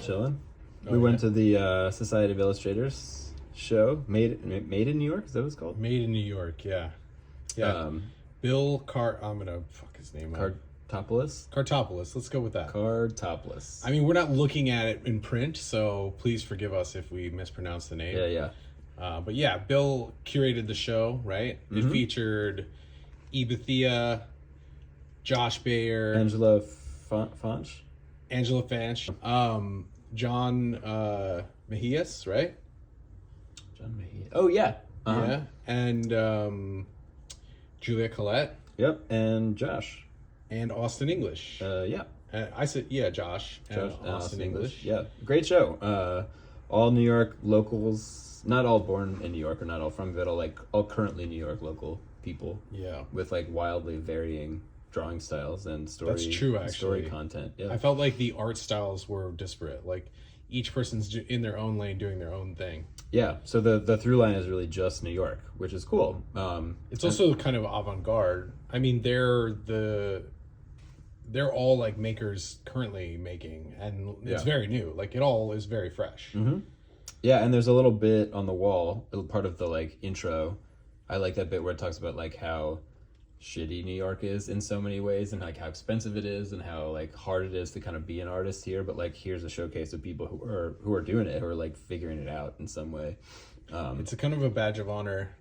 Chilling. We went to the Society of Illustrators show. Made in New York. Is that what it's called? Made in New York. Yeah. Bill I'm gonna fuck his name up. Kartalopoulos. Let's go with that. Kartalopoulos. I mean, we're not looking at it in print, so please forgive us if we mispronounce the name. Yeah. But yeah, Bill curated the show, right? Mm-hmm. It featured Bethea, Josh Bayer, Angela Fanche, John Mejias, right? John Mejias. Oh yeah. Uh-huh. Yeah, and Juliette Collet. Yep, and Josh. And Austin English. Yeah. I said, Josh and Austin English. Yeah, great show. All New York locals, not all born in New York or not all from it, all currently New York local people. Yeah. With like wildly varying drawing styles and story. That's true, actually. Story content. Yeah. I felt like the art styles were disparate. Like each person's in their own lane doing their own thing. Yeah. So the through line is really just New York, which is cool. It's also kind of avant-garde. I mean, they're all like makers currently making, and it's very new. Like it all is very fresh. Mm-hmm. Yeah, and there's a little bit on the wall, part of the like intro. I like that bit where it talks about like how shitty New York is in so many ways, and like how expensive it is, and how like hard it is to kind of be an artist here. But like here's a showcase of people who are doing it, who are like figuring it out in some way. It's a kind of a badge of honor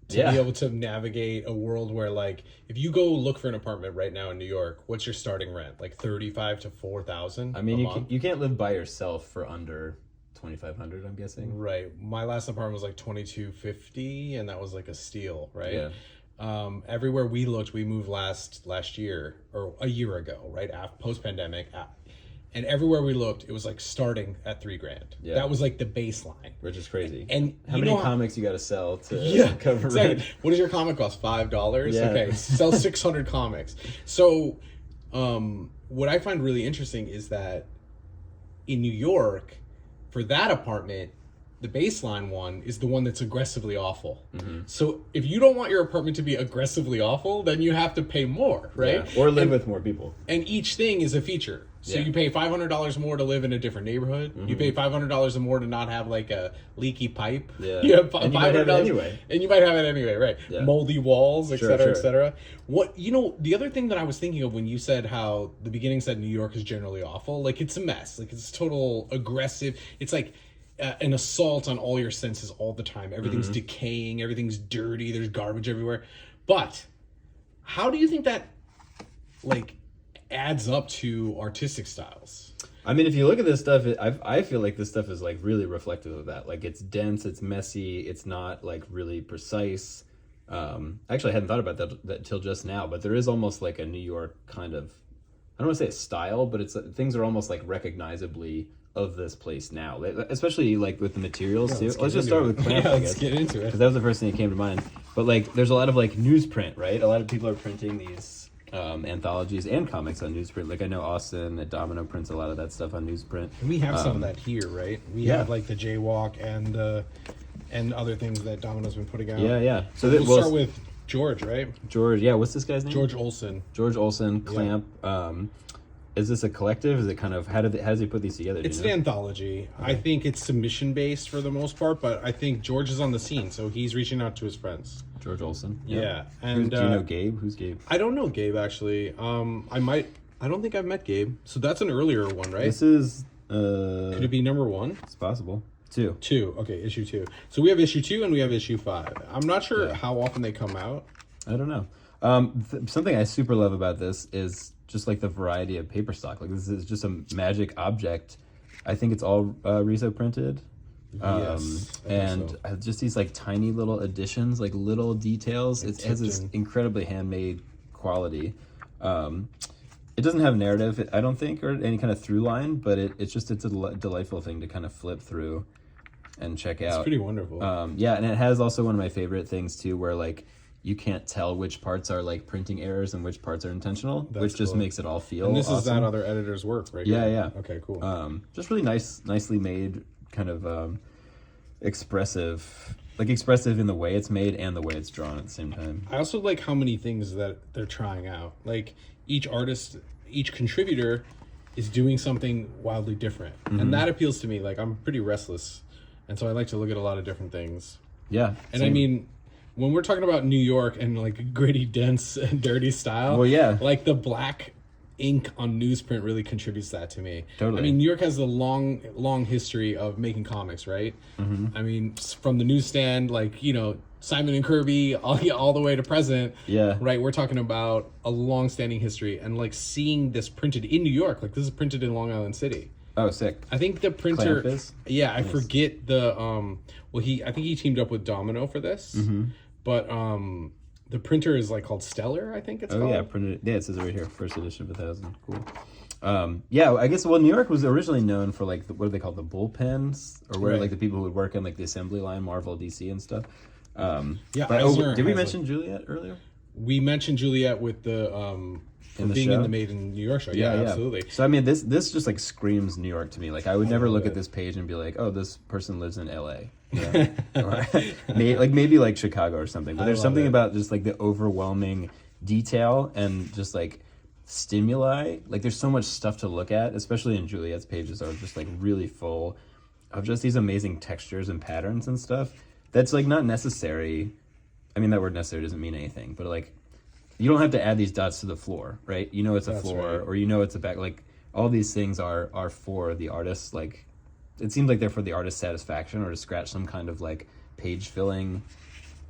to be able to navigate a world where, like, if you go look for an apartment right now in New York, what's your starting rent? Like $35,000 to $4,000. I mean, you can't live by yourself for under $2,500, I'm guessing. Right. My last apartment was like $2,250, and that was like a steal, right? Yeah. Everywhere we looked, we moved last year or a year ago, right? Post pandemic, and everywhere we looked, it was like starting at $3,000. Yeah. That was like the baseline, which is crazy. And how many comics you got to sell to cover rent? What does your comic cost? $5? Yeah. Okay, sell 600 comics. So, what I find really interesting is that in New York, for that apartment, the baseline one is the one that's aggressively awful. Mm-hmm. So if you don't want your apartment to be aggressively awful, then you have to pay more, right? Yeah. Or live with more people. And each thing is a feature. So you pay $500 more to live in a different neighborhood. Mm-hmm. You pay $500 more to not have like a leaky pipe. Yeah. You have and you might have it anyway. And you might have it anyway, right? Yeah. Moldy walls, et cetera, et cetera. The other thing that I was thinking of when you said how the beginning said New York is generally awful, like it's a mess. Like it's total aggressive. It's like an assault on all your senses all the time. Everything's decaying. Everything's dirty. There's garbage everywhere. But how do you think that like adds up to artistic styles? I mean, if you look at this stuff, I feel like this stuff is like really reflective of that. Like it's dense, it's messy, it's not like really precise. Actually, I hadn't thought about that till just now, but there is almost like a New York kind of, I don't want to say a style, but it's things are almost like recognizably of this place now, especially like with the materials too. Let's just start with clamp. I guess. Let's get into it, because that was the first thing that came to mind. But like, there's a lot of like newsprint, right? A lot of people are printing these anthologies and comics on newsprint. Like I know Austin at Domino prints a lot of that stuff on newsprint. And we have some of that here, right? We have like the Jaywalk and other things that Domino's been putting out. Yeah. So we'll start with George, right? George, yeah. What's this guy's name? George Olsen. George Olsen, Clamp. Yeah. Is this a collective? Is it kind of how does he put these together? It's an anthology. Okay. I think it's submission based for the most part, but I think George is on the scene, so he's reaching out to his friends. George Olsen. Yeah. And do you know Gabe? Who's Gabe? I don't know Gabe actually. I don't think I've met Gabe. So that's an earlier one, right? This is could it be number 1? It's possible. 2. Okay, issue 2. So we have issue 2 and we have issue 5. I'm not sure how often they come out. I don't know. Something I super love about this is just like the variety of paper stock. Like this is just a magic object. I think it's all Riso printed. Yes, and so. Just these like tiny little additions, like little details. It has this incredibly handmade quality. It doesn't have narrative, I don't think, or any kind of through line, but it's a delightful thing to kind of flip through. and check out. It's pretty wonderful. Yeah, and it has also one of my favorite things too, where like you can't tell which parts are like printing errors and which parts are intentional, which just cool. makes it all feel And this awesome. is that other editor's work, right? Yeah, here. yeah. Okay, cool. Just really nicely made, kind of expressive in the way it's made and the way it's drawn at the same time. I also like how many things that they're trying out. Like each artist, each contributor is doing something wildly different. And that appeals to me. Like I'm pretty restless. And so I like to look at a lot of different things. Yeah. And I mean, when we're talking about New York and like gritty, dense, and dirty style, well, yeah, like the black ink on newsprint really contributes that to me. Totally. I mean, New York has a long history of making comics, right? I mean, from the newsstand, like, you know, Simon and Kirby, all the way to present. Yeah. Right? We're talking about a long-standing history. And like seeing this printed in New York, like this is printed in Long Island City. Oh, sick. I think the printer... Clampus? Yeah, I forget the... well, I think he teamed up with Domino for this. But the printer is like called Stellar, I think it's called. Oh, yeah, printed. Yeah, it says it right here. First edition of 1000. Cool. Yeah, I guess, well, New York was originally known for like, what do they call the bullpens? Or where like the people who would work on like the assembly line, Marvel, DC and stuff. Yeah, but, did we mention Juliette earlier? We mentioned Juliette with the... being in the Made in New York show. Yeah, absolutely. So I mean, this just like screams New York to me. Like I would never look at this page and be like, oh, this person lives in LA. You know? Or maybe like Chicago or something. But there's something about just like the overwhelming detail and just like stimuli. Like there's so much stuff to look at, especially in Juliette's pages are just like really full of just these amazing textures and patterns and stuff. That's like not necessary. I mean, that word necessary doesn't mean anything, but like, you don't have to add these dots to the floor, right? You know it's a floor, right. Or you know it's a back. Like all these things are for the artist. Like it seems like they're for the artist's satisfaction or to scratch some kind of like page filling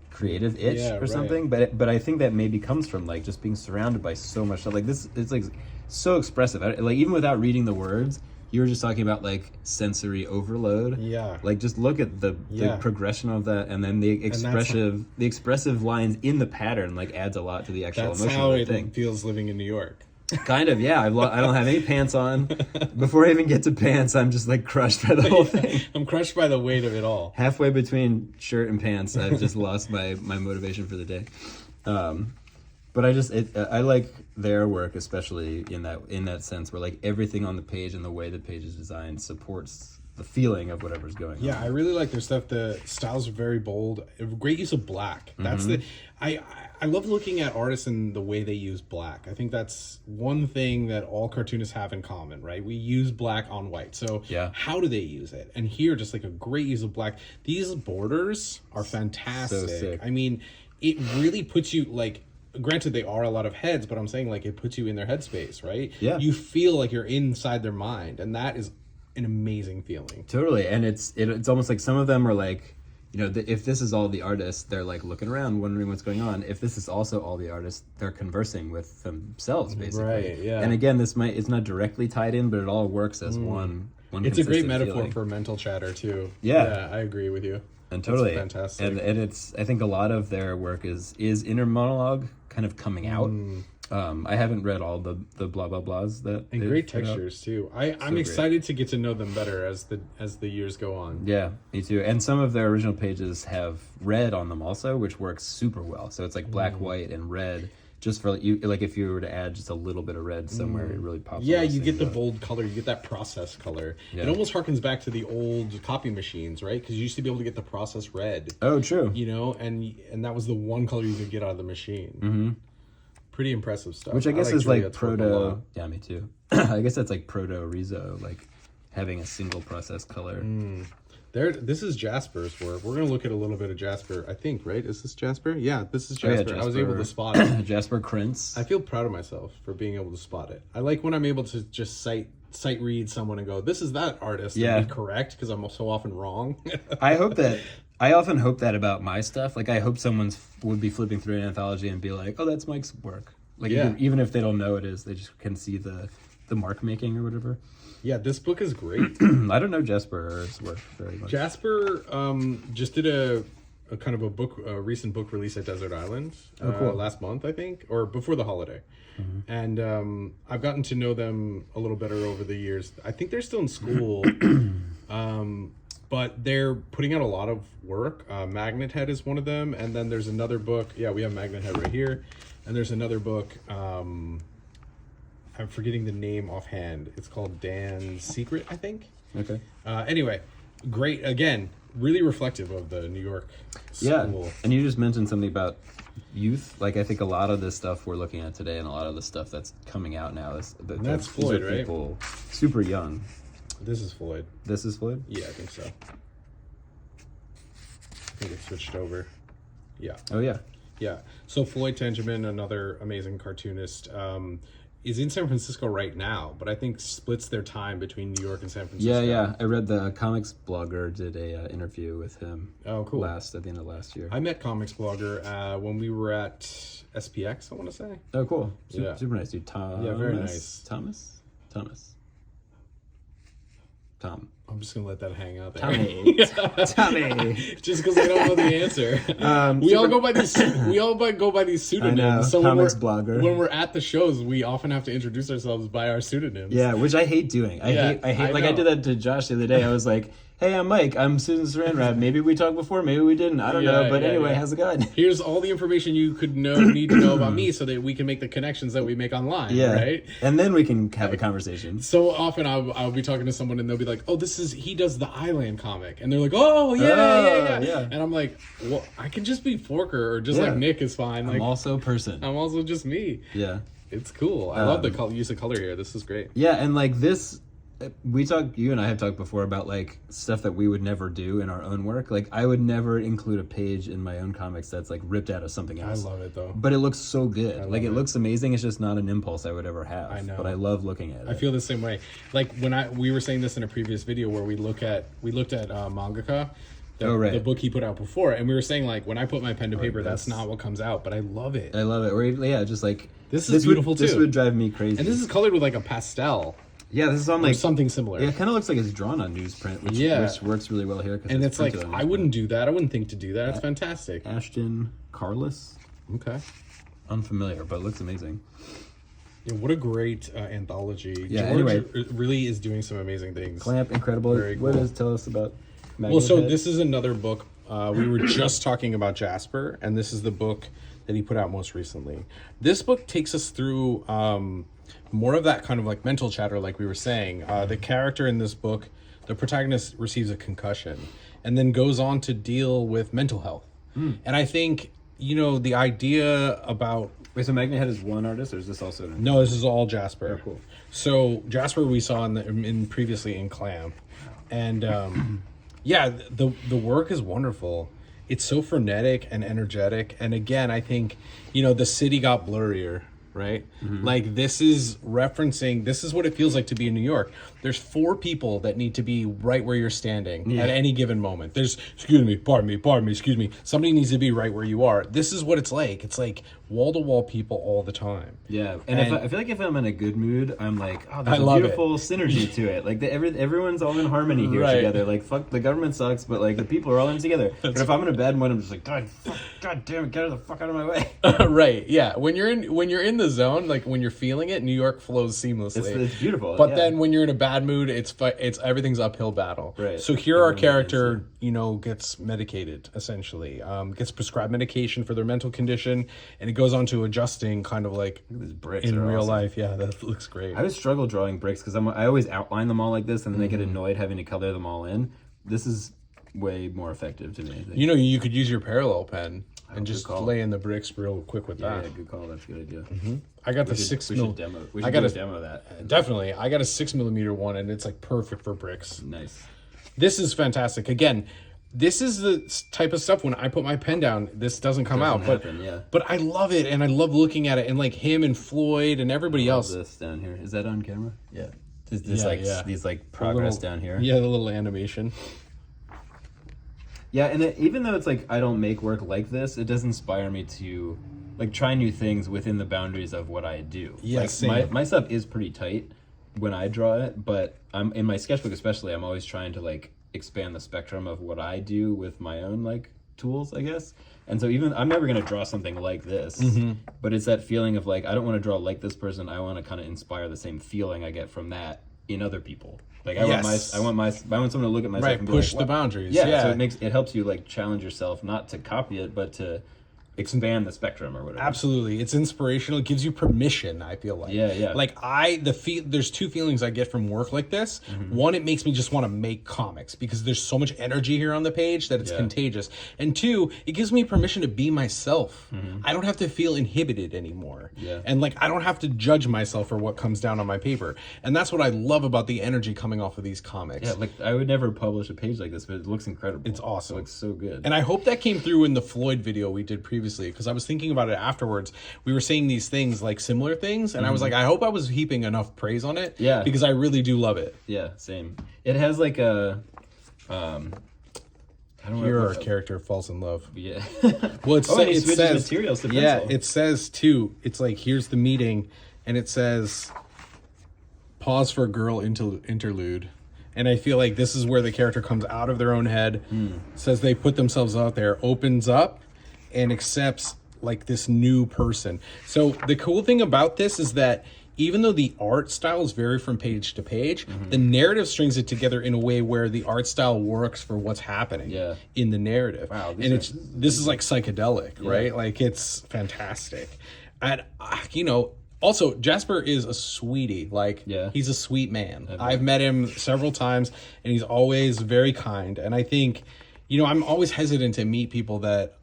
creative itch or something. But I think that maybe comes from like just being surrounded by so much stuff. Like this, it's like so expressive. Like even without reading the words, you were just talking about like sensory overload. Yeah. Like just look at the progression of that, and then the expressive lines in the pattern like adds a lot to the actual emotion. That's how it feels living in New York. Kind of, yeah. I don't have any pants on. Before I even get to pants, I'm just like crushed by the whole thing. I'm crushed by the weight of it all. Halfway between shirt and pants, I've just lost my motivation for the day. But I like their work, especially in that sense, where like everything on the page and the way the page is designed supports the feeling of whatever's going on. Yeah, I really like their stuff. The styles are very bold. Great use of black. That's I love looking at artists and the way they use black. I think that's one thing that all cartoonists have in common, right? We use black on white. So how do they use it? And here, just like a great use of black. These borders are fantastic. So sick. I mean, it really puts you like... Granted, they are a lot of heads, but I'm saying like it puts you in their headspace, right? Yeah. You feel like you're inside their mind, and that is an amazing feeling. Totally, and it's almost like some of them are like, you know, if this is all the artists, they're like looking around, wondering what's going on. If this is also all the artists, they're conversing with themselves, basically. Right. Yeah. And again, it's not directly tied in, but it all works as one. It's a great metaphor feeling. For mental chatter too. Yeah, I agree with you. And totally, that's fantastic. And it's, I think a lot of their work is inner monologue kind of coming out. I haven't read all the blah blah blahs that and great textures too. I'm excited to get to know them better as the years go on. Yeah, me too. And some of their original pages have red on them also, which works super well. So it's like black, white, and red. Just for you, like if you were to add just a little bit of red somewhere, it really pops. Yeah, you get the bold color, you get that process color. Yeah. It almost harkens back to the old copy machines, right? Because you used to be able to get the process red. Oh, true. You know, and that was the one color you could get out of the machine. Mm-hmm. Pretty impressive stuff. Which I guess is like proto. Yeah, me too. I guess that's like proto Rizzo, like having a single process color. This is Jasper's work. We're going to look at a little bit of Jasper, I think, right? Is this Jasper? Yeah, this is Jasper. Oh, yeah, Jasper. I was able to spot it. Jasper Krents. I feel proud of myself for being able to spot it. I like when I'm able to just sight read someone and go, this is that artist, and be correct, because I'm so often wrong. I often hope that about my stuff. Like, I hope someone would be flipping through an anthology and be like, oh, that's Mike's work. Like, even if they don't know it is, they just can see the mark making or whatever. Yeah, this book is great. I don't know Jasper's work very much. Jasper just did a kind of a recent book release at Desert Island last month, I think, or before the holiday. Mm-hmm. And I've gotten to know them a little better over the years. I think they're still in school. But they're putting out a lot of work. Magnet Head is one of them, and then there's another book. Yeah, we have Magnet Head right here, and there's another book. I'm forgetting the name offhand. It's called Dan's Secret, I think. Okay. Anyway, great. Again, really reflective of the New York school. Yeah, and you just mentioned something about youth. Like, I think a lot of this stuff we're looking at today and a lot of the stuff that's coming out now is that's Floyd, right? People super young. This is Floyd. This is Floyd? Yeah, I think so. I think it switched over. Yeah. Oh, yeah. Yeah. So Floyd Tangeman, another amazing cartoonist, is in San Francisco right now, but I think splits their time between New York and San Francisco. Yeah. I read the comics blogger did a interview with him. Oh, cool. At the end of last year. I met comics blogger when we were at SPX, I want to say. Oh, cool. Yeah. Super nice dude. Thomas. Yeah, very nice. Tom. I'm just gonna let that hang out there. Tommy. Just because I don't know the answer. We all go by these pseudonyms. I know. So comics blogger. When we're at the shows, we often have to introduce ourselves by our pseudonyms. Yeah, which I hate doing. I hate. Like, I did that to Josh the other day. I was like, "Hey, I'm Mike. I'm Susan Saran Wrap. Maybe we talked before. Maybe we didn't. I don't know. But anyway, how's it going? Here's all the information you could need to know about me, so that we can make the connections that we make online. Yeah, right. And then we can have a conversation. So often I'll be talking to someone and they'll be like, "Oh, he does the Island comic," and they're like, "Oh, yeah." And I'm like, "Well, I can just be Forker or just like Nick is fine. Like, I'm also a person. I'm also just me." Yeah, it's cool. I love the use of color here. This is great. Yeah, and like this. You and I have talked before about like stuff that we would never do in our own work. Like, I would never include a page in my own comics that's like ripped out of something else. I love it though. But it looks so good. Like, it looks amazing. It's just not an impulse I would ever have. I know. But I love looking at it. I feel the same way. Like when we were saying this in a previous video where we looked at Mangaka. The book he put out before, and we were saying like when I put my pen to paper, that's not what comes out, but I love it. I love it. Or just like this is beautiful too. This would drive me crazy. And this is colored with like a pastel. Yeah, this is on like something similar. Yeah, it kind of looks like it's drawn on newsprint, which works really well here. And it's like I wouldn't do that. I wouldn't think to do that. It's fantastic. Ashton Carless. Okay. Unfamiliar, but it looks amazing. Yeah, what a great anthology. Yeah. George anyway, really is doing some amazing things. Clamp, incredible. Very cool. Tell us about Magnet Well, so Head? This is another book. We were just talking about Jasper, and this is the book that he put out most recently. This book takes us through more of that kind of like mental chatter, like we were saying. The character in this book, the protagonist, receives a concussion and then goes on to deal with mental health. And I think, the idea about... Wait, so Magnet Head is one artist, or is this also... No, this is all Jasper. Oh, cool. So Jasper we saw previously in Clamp. And the work is wonderful. It's so frenetic and energetic. And again, I think, the city got blurrier, right? Mm-hmm. Like, this is what it feels like to be in New York. There's 4 people that need to be right where you're standing at any given moment. There's, pardon me, excuse me. Somebody needs to be right where you are. This is what it's like. It's like wall-to-wall people all the time. Yeah, and I feel like if I'm in a good mood, I'm like, oh, there's a beautiful synergy to it. Like, everyone's all in harmony here together. Like, fuck, the government sucks, but like the people are all in together. But if I'm in a bad mood, I'm just like, God damn it, get the fuck out of my way. Right, yeah. When you're in the zone, like when you're feeling it, New York flows seamlessly. It's beautiful. But then when you're in a bad mood, it's everything's uphill battle. Right. So here our character, gets medicated, essentially. Gets prescribed medication for their mental condition, and it goes on to adjusting kind of like these bricks in real awesome. life. Yeah, that looks great. I always struggle drawing bricks because I always outline them all like this, and then I get annoyed having to color them all in. This is way more effective to me, I think. You could use your parallel pen and just lay in the bricks real quick with that. Yeah, good call. That's a good idea. Mm-hmm. I got the 6 mil. We should demo of that. Definitely. I got a 6mm one, and it's like perfect for bricks. Nice. This is fantastic. Again, this is the type of stuff when I put my pen down, this doesn't come out. But I love it, and I love looking at it, and like him and Floyd and everybody else. This down here, is that on camera? Yeah. These progress down here. Yeah, the little animation. Yeah, and even though it's like I don't make work like this, it does inspire me to like try new things within the boundaries of what I do. Yeah, like my stuff is pretty tight when I draw it, but I'm in my sketchbook especially, I'm always trying to like expand the spectrum of what I do with my own like tools, I guess. And so even I'm never gonna draw something like this, but it's that feeling of like I don't want to draw like this person. I want to kind of inspire the same feeling I get from that in other people. Like I want someone to look at myself and be push like, the boundaries. Yeah, so it helps you like challenge yourself, not to copy it, but to expand the spectrum or whatever. Absolutely. It's inspirational. It gives you permission, I feel like. Yeah. Like there's two feelings I get from work like this. One, it makes me just want to make comics because there's so much energy here on the page that it's contagious. And two, it gives me permission to be myself. I don't have to feel inhibited anymore. Yeah. And like I don't have to judge myself for what comes down on my paper. And that's what I love about the energy coming off of these comics. Yeah, like I would never publish a page like this, but it looks incredible. It's awesome. It looks so good. And I hope that came through in the Floyd video we did previously, because I was thinking about it afterwards. We were saying these things, like similar things, and I was like, I hope I was heaping enough praise on it. Yeah. Because I really do love it. Yeah, same. It has like a I don't Here know. our character falls in love. Yeah. Well, it switches says materials to pencil. Yeah, it says too. It's like, here's the meeting, and it says pause for girl interlude. And I feel like this is where the character comes out of their own head, says they put themselves out there, opens up, and accepts like this new person. So the cool thing about this is that even though the art styles vary from page to page, the narrative strings it together in a way where the art style works for what's happening in the narrative. Wow, and this is like psychedelic, right? Like it's fantastic. And also, Jasper is a sweetie. Like, he's a sweet man. I've met him several times, and he's always very kind. And I think, I'm always hesitant to meet people that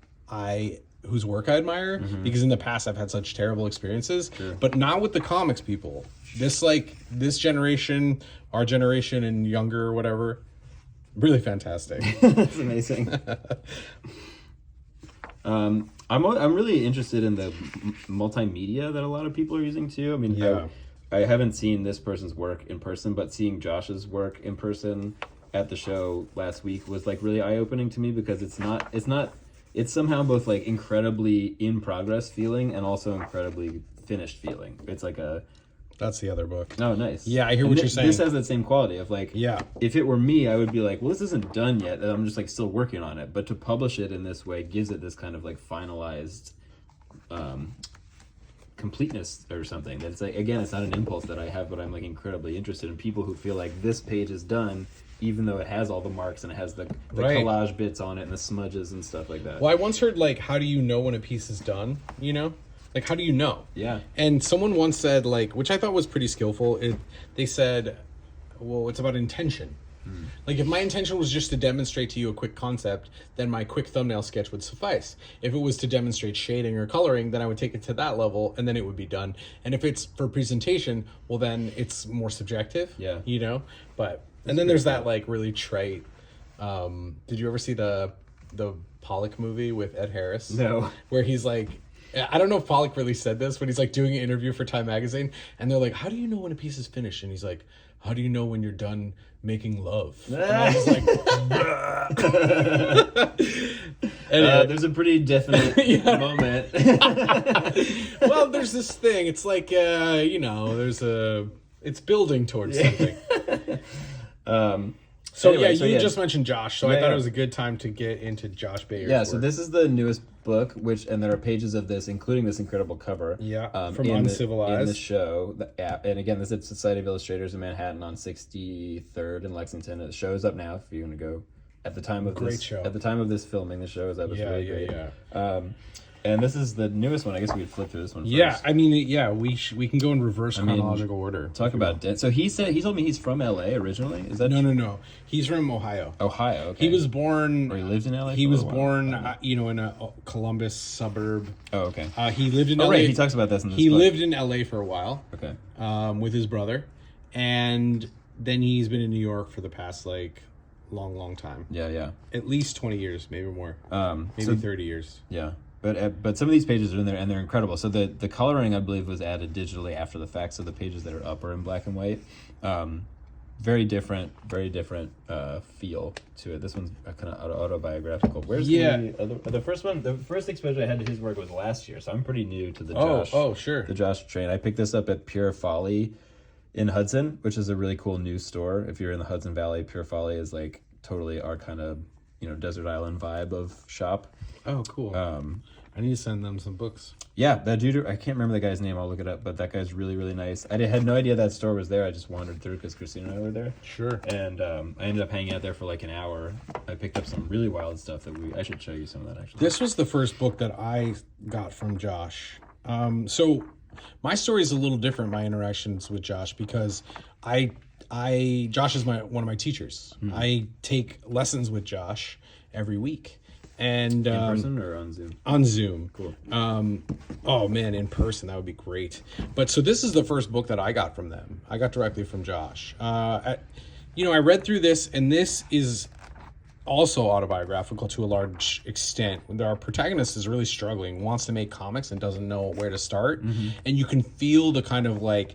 whose work I admire, because in the past I've had such terrible experiences. But not with the comics people. This generation, our generation, and younger or whatever, really fantastic. That's amazing. I'm really interested in the multimedia that a lot of people are using too. I mean, I haven't seen this person's work in person, but seeing Josh's work in person at the show last week was like really eye-opening to me, because it's somehow both like incredibly in progress feeling and also incredibly finished feeling. It's like That's the other book. Oh, nice. Yeah, I hear what you're saying. This has that same quality of like, if it were me, I would be like, well, this isn't done yet, and I'm just like still working on it. But to publish it in this way gives it this kind of like finalized completeness or something. That's like, again, it's not an impulse that I have, but I'm like incredibly interested in people who feel like this page is done, even though it has all the marks and it has the collage bits on it and the smudges and stuff like that. Well, I once heard, like, how do you know when a piece is done, Like, how do you know? Yeah. And someone once said, like, which I thought was pretty skillful, they said, well, it's about intention. Like, if my intention was just to demonstrate to you a quick concept, then my quick thumbnail sketch would suffice. If it was to demonstrate shading or coloring, then I would take it to that level, and then it would be done. And if it's for presentation, well, then it's more subjective. Yeah. But and then there's that, like, really trite. Did you ever see the Pollock movie with Ed Harris? No. Where he's like, I don't know if Pollock really said this, but he's like doing an interview for Time Magazine, and they're like, how do you know when a piece is finished? And he's like, how do you know when you're done making love? And I was like, anyway. There's a pretty definite moment. Well, there's this thing. It's like, it's building towards something. You just mentioned Josh, so I thought it was a good time to get into Josh Bayer's work. So this is the newest book, and there are pages of this, including this incredible cover. From Uncivilized. In the show. And again, this is Society of Illustrators in Manhattan on 63rd in Lexington. It shows up now if you want to go. At the time of this filming, the show is up. It's really great. And this is the newest one. I guess we could flip through this one first. Yeah, I mean, we can go in reverse chronological order. Talk about it. So he told me he's from LA originally. Is that No. He's from Ohio. Ohio, okay. He was born... Or he lived in LA? He was born, in a Columbus suburb. Oh, okay. He lived in LA. Right, he talks about this in this book. He lived in LA for a while. Okay. With his brother. And then he's been in New York for the past, long time. Yeah. At least 20 years, maybe more. Maybe 30 years. Yeah. But some of these pages are in there, and they're incredible. So the coloring, I believe, was added digitally after the fact, so the pages that are up are in black and white. Very different feel to it. This one's kind of autobiographical. Where's the first one? The first exposure I had to his work was last year, so I'm pretty new to the Josh. Oh, sure. The Josh train. I picked this up at Pure Folly in Hudson, which is a really cool news store. If you're in the Hudson Valley, Pure Folly is like totally our kind of desert island vibe of shop. Oh, cool. I need to send them some books. Yeah, that dude, I can't remember the guy's name. I'll look it up, but that guy's really, really nice. I had no idea that store was there. I just wandered through because Christina and I were there. Sure. And I ended up hanging out there for like an hour. I picked up some really wild stuff that I should show you some of that, actually. This was the first book that I got from Josh. So my story is a little different, my interactions with Josh, because Josh is one of my teachers. I take lessons with Josh every week. And in person or on Zoom? On Zoom. Cool. Oh man, in person, that would be great. But so this is the first book that I got from them. I got directly from Josh. I read through this, and this is also autobiographical to a large extent. Our protagonist is really struggling, wants to make comics and doesn't know where to start. And you can feel the kind of like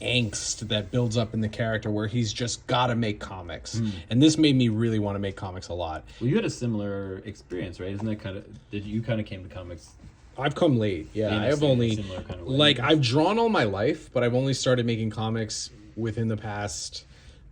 angst that builds up in the character where he's just got to make comics. And this made me really want to make comics a lot. Well, you had a similar experience, right? Isn't that you kind of came to comics? I've come late. Yeah, I have only kind of like I've drawn all my life, but I've only started making comics within the past,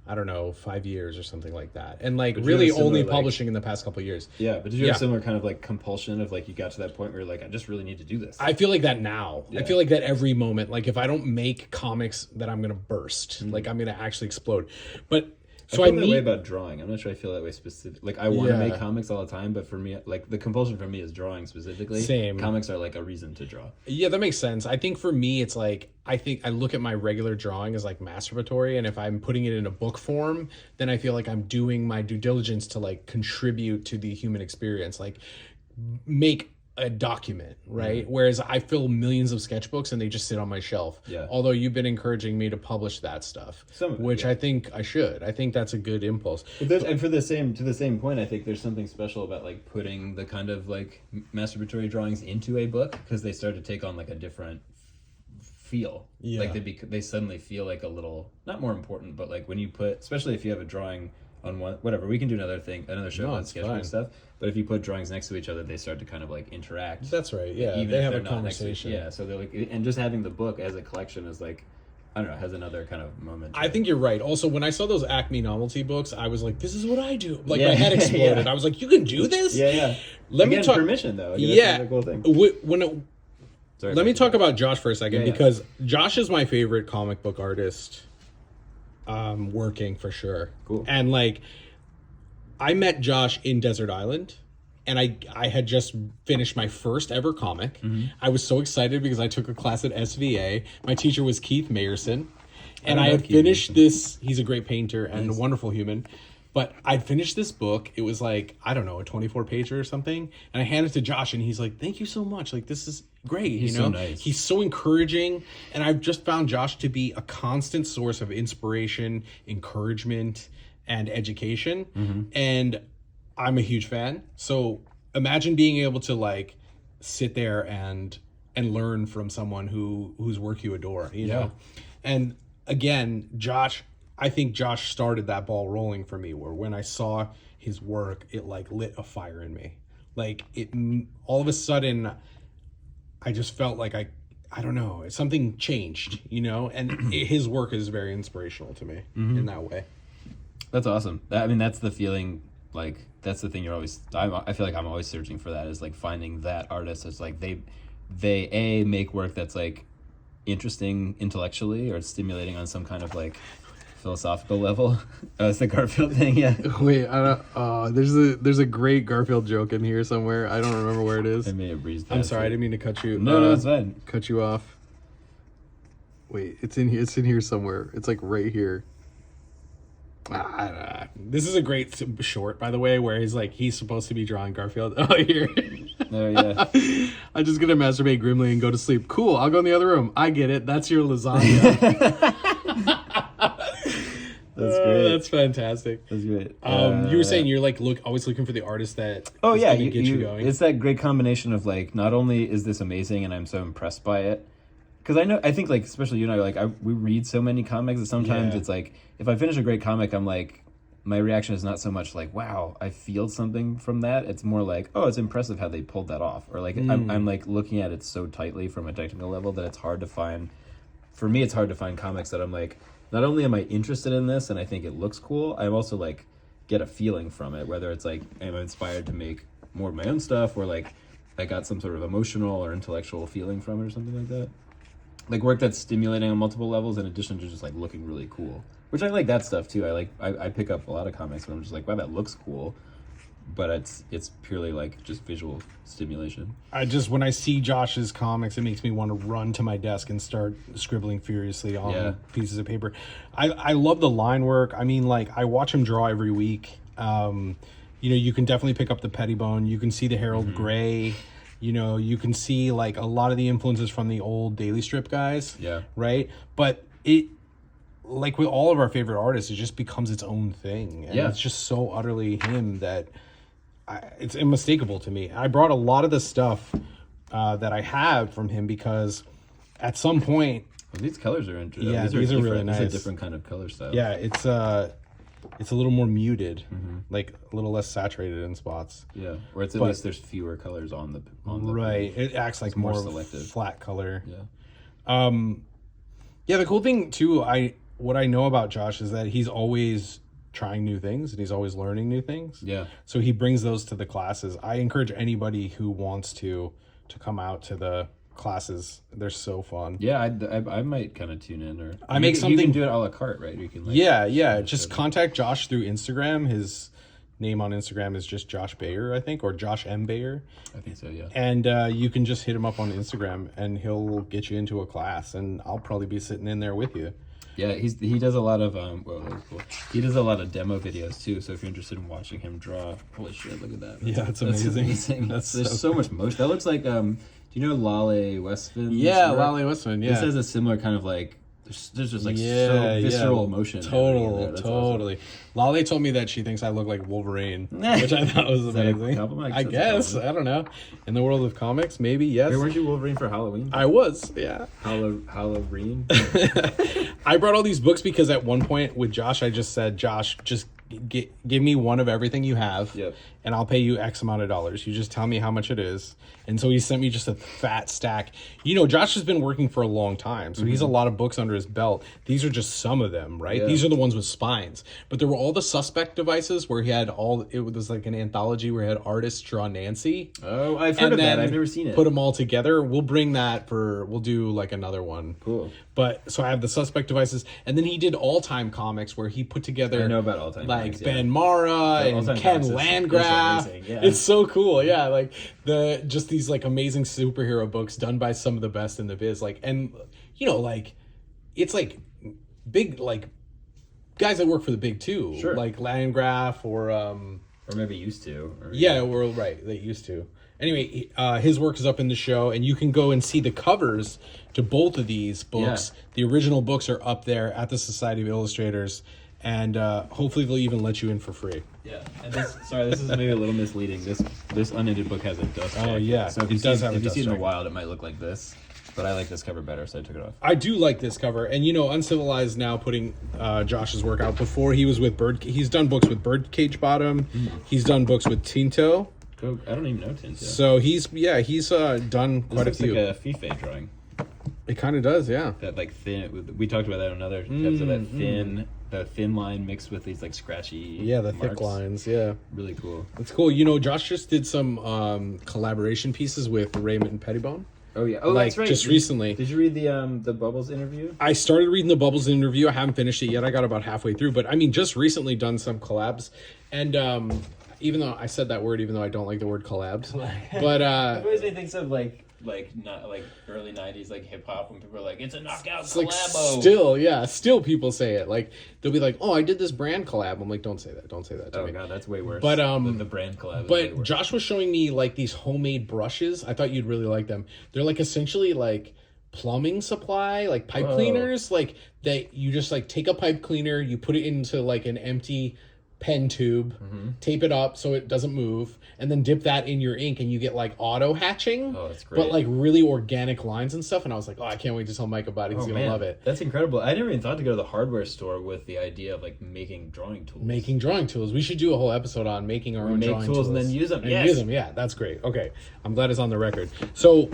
I don't know, 5 years or something like that. And like really only publishing in the past couple of years. Yeah, but did you have similar kind of like compulsion of like you got to that point where you're like, I just really need to do this? I feel like that now. Yeah. I feel like that every moment. Like if I don't make comics, that I'm going to burst. Like I'm going to actually explode. But so I feel that way about drawing. I'm not sure I feel that way specifically. Like I want to make comics all the time, but for me, like the compulsion for me is drawing specifically. Same. Comics are like a reason to draw. Yeah, that makes sense. I think for me, it's like I think I look at my regular drawing as like masturbatory, and if I'm putting it in a book form, then I feel like I'm doing my due diligence to like contribute to the human experience, like make a document, right? Whereas I fill millions of sketchbooks and they just sit on my shelf. Yeah. Although you've been encouraging me to publish that stuff, which I think I should. I think that's a good impulse. And to the same point, I think there's something special about like putting the kind of like masturbatory drawings into a book because they start to take on like a different feel. Yeah. Like they suddenly feel like a little, not more important, but like when you put, especially if you have a drawing on one, whatever, we can do another show on sketchbook stuff. But if you put drawings next to each other, they start to kind of like interact. That's right. Yeah, even they if have they're a not conversation. Yeah, so they're like, and just having the book as a collection is like, I don't know, has another kind of moment. I think you're right. Also, when I saw those Acme novelty books, I was like, this is what I do. Like my head exploded. I was like, you can do this? Yeah. Let me talk permission though. That's a cool thing. Let me talk about about Josh for a second because Josh is my favorite comic book artist working for sure. Cool. And like I met Josh in Desert Island, and I had just finished my first ever comic. I was so excited because I took a class at SVA. My teacher was Keith Mayerson, and I had finished this. He's a great painter and a wonderful human. But I'd finished this book. It was like, I don't know, a 24-pager or something. And I handed it to Josh, and he's like, thank you so much. Like, this is great. He's so nice. He's so encouraging. And I've just found Josh to be a constant source of inspiration, encouragement, and education. And I'm a huge fan. So imagine being able to like sit there and learn from someone whose work you adore, you know? And again, I think Josh started that ball rolling for me, where when I saw his work, it like lit a fire in me. Like all of a sudden I just felt like I don't know, something changed, you know? And his work is very inspirational to me in that way. That's awesome. That's the feeling, like, that's the thing I feel like I'm always searching for that, is like finding that artist that's like, they make work that's like interesting intellectually or stimulating on some kind of like philosophical level. Oh, it's the Garfield thing, yeah. Wait, I don't, there's a great Garfield joke in here somewhere. I don't remember where it is. I may have breezed that. I'm sorry, I didn't mean to cut you. No, it's fine. Cut you off. Wait, it's in here. It's in here somewhere. It's like right here. This is a great short, by the way, where he's supposed to be drawing Garfield. Oh, here. Oh, yeah. I'm just gonna masturbate grimly and go to sleep. Cool, I'll go in the other room. I get it. That's your lasagna. That's great. That's fantastic. That's great. You were saying you're like always looking for the artist that get you going. It's that great combination of like, not only is this amazing and I'm so impressed by it, because I think like, especially you and I, like we read so many comics that sometimes it's like, if I finish a great comic, I'm like, my reaction is not so much like, wow, I feel something from that. It's more like, oh, it's impressive how they pulled that off. Or like, I'm like looking at it so tightly from a technical level that it's hard to find, for me, it's hard to find comics that I'm like, not only am I interested in this and I think it looks cool, I also like get a feeling from it, whether it's like, am I inspired to make more of my own stuff, or like, I got some sort of emotional or intellectual feeling from it or something like that. Like work that's stimulating on multiple levels in addition to just like looking really cool. Which I like that stuff too. I pick up a lot of comics where I'm just like, wow, that looks cool. But it's purely like just visual stimulation. When I see Josh's comics, it makes me want to run to my desk and start scribbling furiously on pieces of paper. I love the line work. I mean, like, I watch him draw every week. You can definitely pick up the Pettibone. You can see the Harold Gray. You can see like a lot of the influences from the old Daily Strip guys. Yeah. Right? But it, like with all of our favorite artists, it just becomes its own thing. And it's just so utterly him that it's unmistakable to me. I brought a lot of the stuff that I have from him because at some point... Well, these colors are interesting. Yeah, these are really nice. It's a different kind of color style. Yeah, it's a little more muted, like a little less saturated in spots. Yeah, or at least there's fewer colors on the right. It acts like more selective, flat color. Yeah. The cool thing too, what I know about Josh is that he's always trying new things and he's always learning new things. Yeah. So he brings those to the classes. I encourage anybody who wants to come out to the classes. They're so fun. Yeah, I might kind of tune in, or I make something. You can do it a la carte, right? You can just contact Josh through Instagram. His name on Instagram is just Josh Bayer, I think, or Josh M Bayer. I think so, yeah. And you can just hit him up on Instagram and he'll get you into a class, and I'll probably be sitting in there with you. Yeah, he does a lot of that was cool. He does a lot of demo videos too. So if you're interested in watching him draw, holy shit, look at that! That's amazing. There's so much motion. That looks like do you know Lale Westman? Yeah, Lale Westman. Yeah, this has a similar kind of like. There's just like so visceral emotion. Totally. Awesome. Lale told me that she thinks I look like Wolverine, which I thought was amazing. I guess. I don't know. In the world of comics, maybe, yes. Hey, weren't you Wolverine for Halloween? I was, yeah. Halloween? I brought all these books because at one point with Josh, I just said, Josh, just give me one of everything you have, and I'll pay you X amount of dollars. You just tell me how much it is. And so he sent me just a fat stack. Josh has been working for a long time, so he has a lot of books under his belt. These are just some of them, right? Yeah. These are the ones with spines. But there were all the Suspect devices where he had it was like an anthology where he had artists draw Nancy. Oh, I've heard of that. I've never seen it. Put them all together. We'll bring that we'll do like another one. Cool. But so I have the Suspect devices, and then he did All-Time Comics where he put together. I know about All-Time like comics, Ben Mara and Ken Landgraf. It's so cool, yeah. Like just these like amazing superhero books done by some of the best in the biz. Like, and like it's like big like guys that work for the big two, like Landgraf or maybe used to. They used to. Anyway, his work is up in the show, and you can go and see the covers to both of these books. Yeah. The original books are up there at the Society of Illustrators, and hopefully they'll even let you in for free. Yeah. And this is maybe a little misleading. This unended book has a dust jacket. Oh, yeah. So if you see it in the wild, it might look like this. But I like this cover better, so I took it off. I do like this cover. And, Uncivilized now putting Josh's work out. Before he was with he's done books with Birdcage Bottom. He's done books with Tinto. I don't even know Tinto. So he's done quite a few. This looks like a Fife drawing. It kind of does, yeah. That like thin. We talked about that in another episode. The thin line mixed with these like scratchy. Yeah, the thick lines. Yeah, really cool. It's cool. Josh just did some collaboration pieces with Raymond Pettibone. Oh yeah. Oh, like, that's right. Just recently. Did you read the Bubbles interview? I started reading the Bubbles interview. I haven't finished it yet. I got about halfway through, but I mean, just recently done some collabs, and even though I said that word, even though I don't like the word collabs, but it always made me think of like not like early '90s like hip hop when people are like, it's a knockout collabo. Like still people say it. Like they'll be like, oh, I did this brand collab. I'm like, don't say that to me. God, that's way worse. But the brand collab. But Josh was showing me like these homemade brushes. I thought you'd really like them. They're like essentially like plumbing supply, like pipe cleaners, like that you just like take a pipe cleaner, you put it into like an empty pen tube, tape it up so it doesn't move, and then dip that in your ink, and you get like auto hatching. Oh, that's great. But like really organic lines and stuff. And I was like, oh, I can't wait to tell Mike about it. He's gonna love it. That's incredible. I never even thought to go to the hardware store with the idea of like making drawing tools. Making drawing tools. We should do a whole episode on making our own drawing tools and then use them. Use them. Yeah, that's great. Okay, I'm glad it's on the record. So,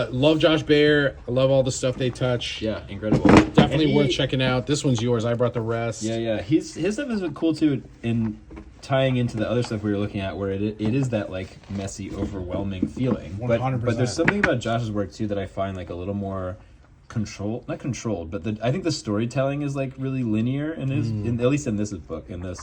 love Josh Bayer. I love all the stuff they touch. Yeah, incredible. Definitely worth checking out. This one's yours. I brought the rest. Yeah. His stuff is cool too. tying into the other stuff we were looking at, where it is that like messy, overwhelming feeling. 100%. But there's something about Josh's work too that I find like a little more not controlled, but I think the storytelling is like really linear at least in this book, in the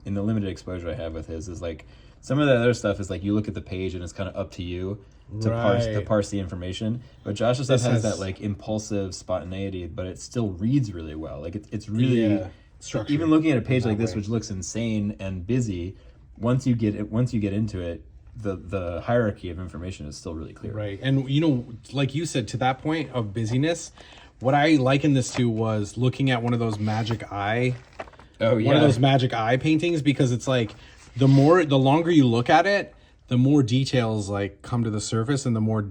limited exposure I have with his, is like some of the other stuff is like you look at the page and it's kind of up to you to parse the information. But Josh's stuff has that like impulsive spontaneity, but it still reads really well. Like it's really structured. Even looking at a page like this, which looks insane and busy, once you get into it, the hierarchy of information is still really clear. Right. And like you said, to that point of busyness, what I likened this to was looking at one of those magic eye paintings, because it's like the longer you look at it, the more details like come to the surface, and the more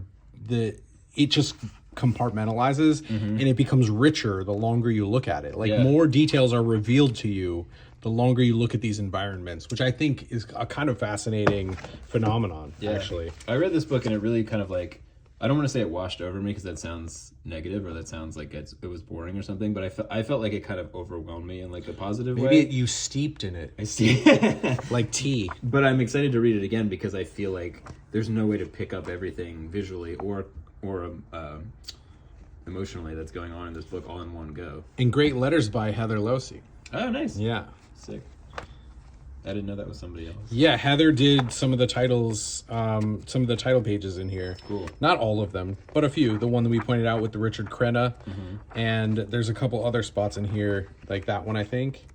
it just compartmentalizes and it becomes richer the longer you look at it. Like more details are revealed to you the longer you look at these environments, which I think is a kind of fascinating phenomenon, actually. I read this book and it really kind of like, I don't want to say it washed over me because that sounds negative, or that sounds like it was boring or something, but I felt like it kind of overwhelmed me in like a positive way. Maybe you steeped in it. I see. Like tea. But I'm excited to read it again because I feel like there's no way to pick up everything visually or emotionally that's going on in this book all in one go. And great letters by Heather Loase. Oh, nice. Yeah. Sick. I didn't know that was somebody else. Yeah, Heather did some of the titles, some of the title pages in here. Cool. Not all of them, but a few. The one that we pointed out with the Richard Crenna, and there's a couple other spots in here, like that one, I think.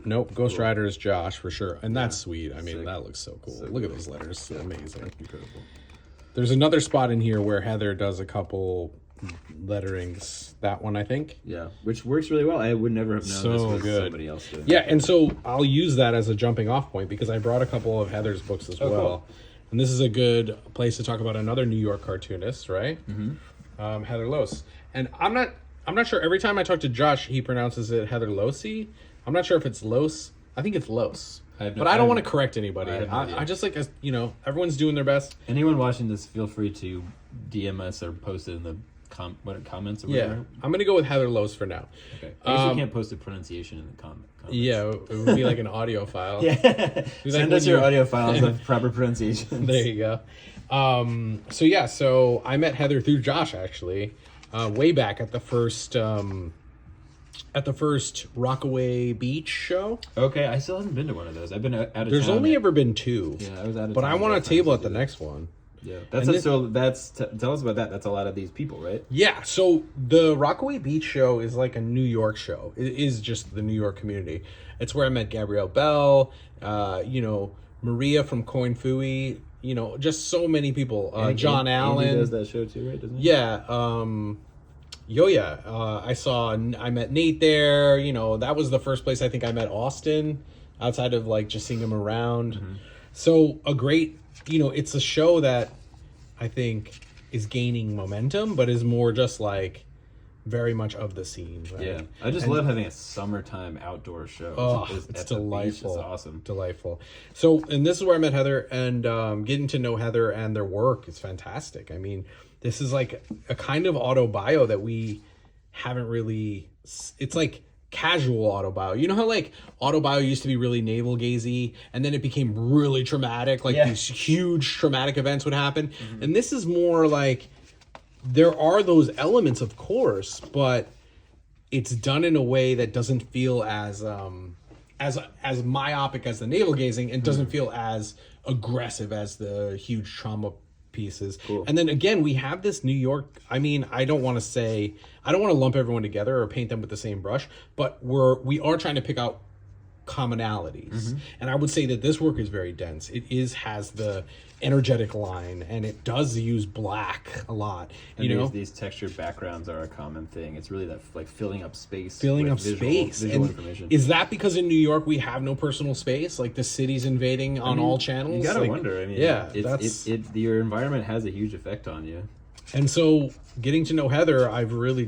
Nope, Ghost Rider is Josh for sure, and that's sweet. I mean, that looks so cool. Look at those letters, amazing, incredible. There's another spot in here where Heather does a couple letterings. That one, I think. Yeah, which works really well. I would never have known this was somebody else doing. Yeah, and so I'll use that as a jumping off point because I brought a couple of Heather's books as well. Cool. And this is a good place to talk about another New York cartoonist, right? Heather Loase. And I'm not sure. Every time I talk to Josh, he pronounces it Heather Loase. I'm not sure if it's Loase. I think it's Loase. But I don't want to correct anybody. I just like, everyone's doing their best. Anyone watching this, feel free to DM us or post it in the comments or whatever. Yeah, I'm going to go with Heather Loase for now. Okay. I guess you can't post a pronunciation in the comments. Yeah, it would be like an audio file. Send us your audio files of proper pronunciations. There you go. So I met Heather through Josh, actually, way back at the first Rockaway Beach show. Okay, I still haven't been to one of those. I've been out of town. There's only ever been two. Yeah, I was out of town. But I want a table at the that. next one. Yeah, tell us about that. That's a lot of these people, right? Yeah, so the Rockaway Beach show is like a New York show. It is just the New York community. It's where I met Gabrielle Bell, Maria from Coin Fooey, just so many people. John Allen. Andy does that show too, right? Doesn't he? Yeah. I met Nate there. That was the first place I think I met Austin, outside of like just seeing him around. So a great, it's a show that I think is gaining momentum, but is more just like very much of the scene. Right? Yeah, I just love having a summertime outdoor show. Oh, it's delightful. It's awesome. Delightful. So, and this is where I met Heather, and getting to know Heather and their work is fantastic. I mean, this is like a kind of autobio that we haven't really, it's like casual autobio. You know how like autobio used to be really navel gazy and then it became really traumatic, like these huge traumatic events would happen. And this is more like, there are those elements, of course, but it's done in a way that doesn't feel as myopic as the navel gazing, and doesn't feel as aggressive as the huge trauma pieces. Cool. And then again, we have this New York, I mean, I don't want to lump everyone together or paint them with the same brush, but we are trying to pick out commonalities. And I would say that this work is very dense. It has the energetic line, and it does use black a lot. And these textured backgrounds are a common thing. It's really that like filling up space. Visual and information. Is that because in New York we have no personal space? Like the city's invading on all channels? You gotta wonder. I mean, your environment has a huge effect on you. And so getting to know Heather, I've really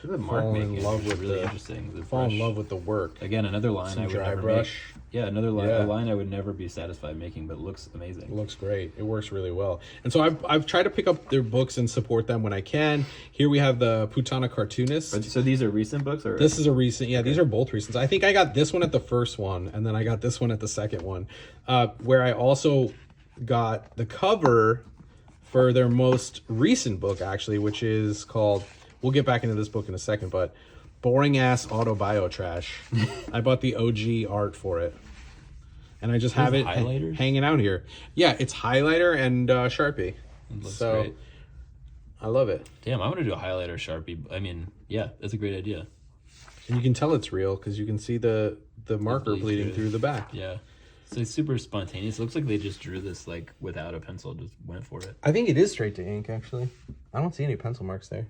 The mark making is really interesting. Fall in love with the work. Again, another line I would dry never brush. make. Yeah, another line, a line I would never be satisfied making, but looks amazing. It looks great. It works really well. And so I've tried to pick up their books and support them when I can. Here we have the Putana Cartoonists. So these are recent books, or this is a recent? Yeah, these are both recent. I think I got this one at the first one, and then I got this one at the second one, where I also got the cover for their most recent book, actually, which is called. We'll get back into this book in a second, but boring ass autobio trash. I bought the OG art for it. And I just have it hanging out here. Yeah, it's highlighter and Sharpie. It looks great. I love it. Damn, I want to do a highlighter Sharpie. I mean, yeah, that's a great idea. And you can tell it's real because you can see the marker bleeding through the back. Yeah. So it's super spontaneous. It looks like they just drew this like without a pencil, just went for it. I think it is straight to ink, actually. I don't see any pencil marks there.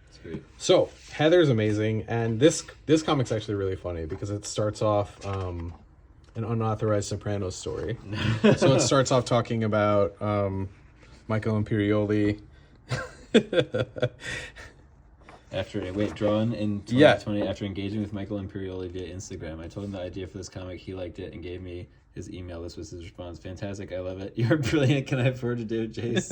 That's great. So, Heather's amazing. And this comic's actually really funny because it starts off... an unauthorized Sopranos story. So it starts off talking about Michael Imperioli. Drawn in 2020 after engaging with Michael Imperioli via Instagram. I told him the idea for this comic. He liked it and gave me his email. This was his response. Fantastic. I love it. You're brilliant. Can I forward to David Chase?